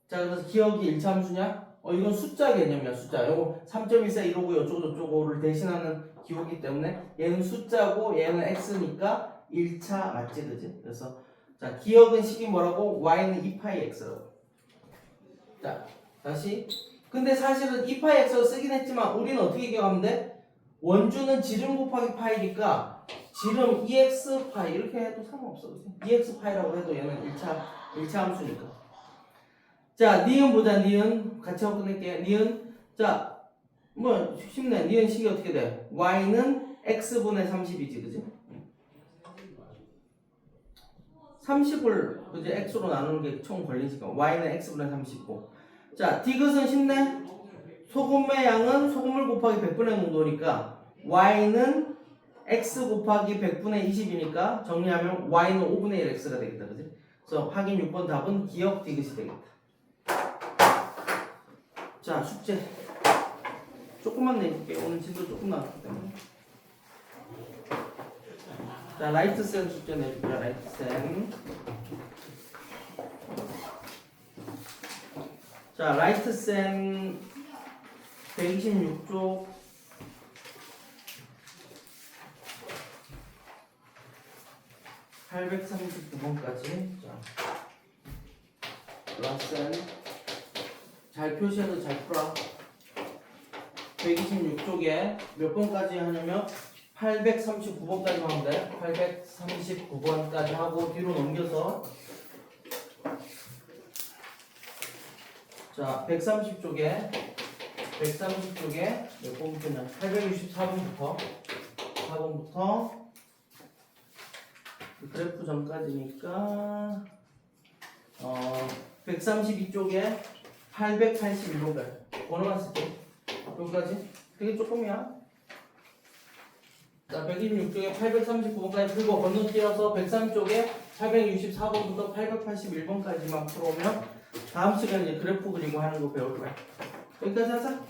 자, 그래서 기억이 일차함수냐? 이건 숫자 개념이야. 숫자. 요거 3.14 159 어쩌고저쩌고를 대신하는 기호기 때문에 얘는 숫자고 얘는 x니까 1차 맞지, 그지? 그래서 자, 기억은 식이 뭐라고? y는 2파이 x라고. 자, 다시. 근데 사실은 2파이 x로 쓰긴 했지만 우리는 어떻게 기억하면 돼? 원주는 지름 곱하기 파이니까 지름 2x 파이 이렇게 해도 상관없어. 그치? 2x 파이라고 해도 얘는 1차 함수니까. 자, 니은 보자. 니은 같이 하고 끝낼게. 니은. 자, 뭐 쉽네. 니은 식이 어떻게 돼? y는 x분의 30이지, 그지? 30을 이제 x로 나누는 게 총 걸린 시간. y는 x분의 30고. 자, 디귿은 쉽네. 소금의 양은 소금물 곱하기 100분의 농도니까 y는 x 곱하기 100분의 20이니까 정리하면 y는 5분의 1 x가 되겠다, 그지? 그래서 확인 6번 답은 기억 디귿이 되겠다. 자, 숙제 조금만 내줄게. 오늘 진도 조금 나왔기 때문에. 자, 라이트센 숙제 내줄게. 라이트센. 자, 라이트센 126쪽 839번까지. 자, 라센 잘 표시해서 잘 풀어. 126쪽에 몇 번까지 하냐면 839번까지 하면 돼. 839번까지 하고 뒤로 넘겨서 자, 130쪽에 몇 번부터냐? 864번부터 4번부터 그래프 전까지니까 132쪽에 881번까지 번호만 쓸게. 여기까지 되게 조금이야. 자, 126쪽에 839번까지 풀고 건너뛰어서 103쪽에 864번부터 881번까지만 풀어오면 다음 시간에 이제 그래프 그리고 하는 거 배울 거야. 여기까지 하자.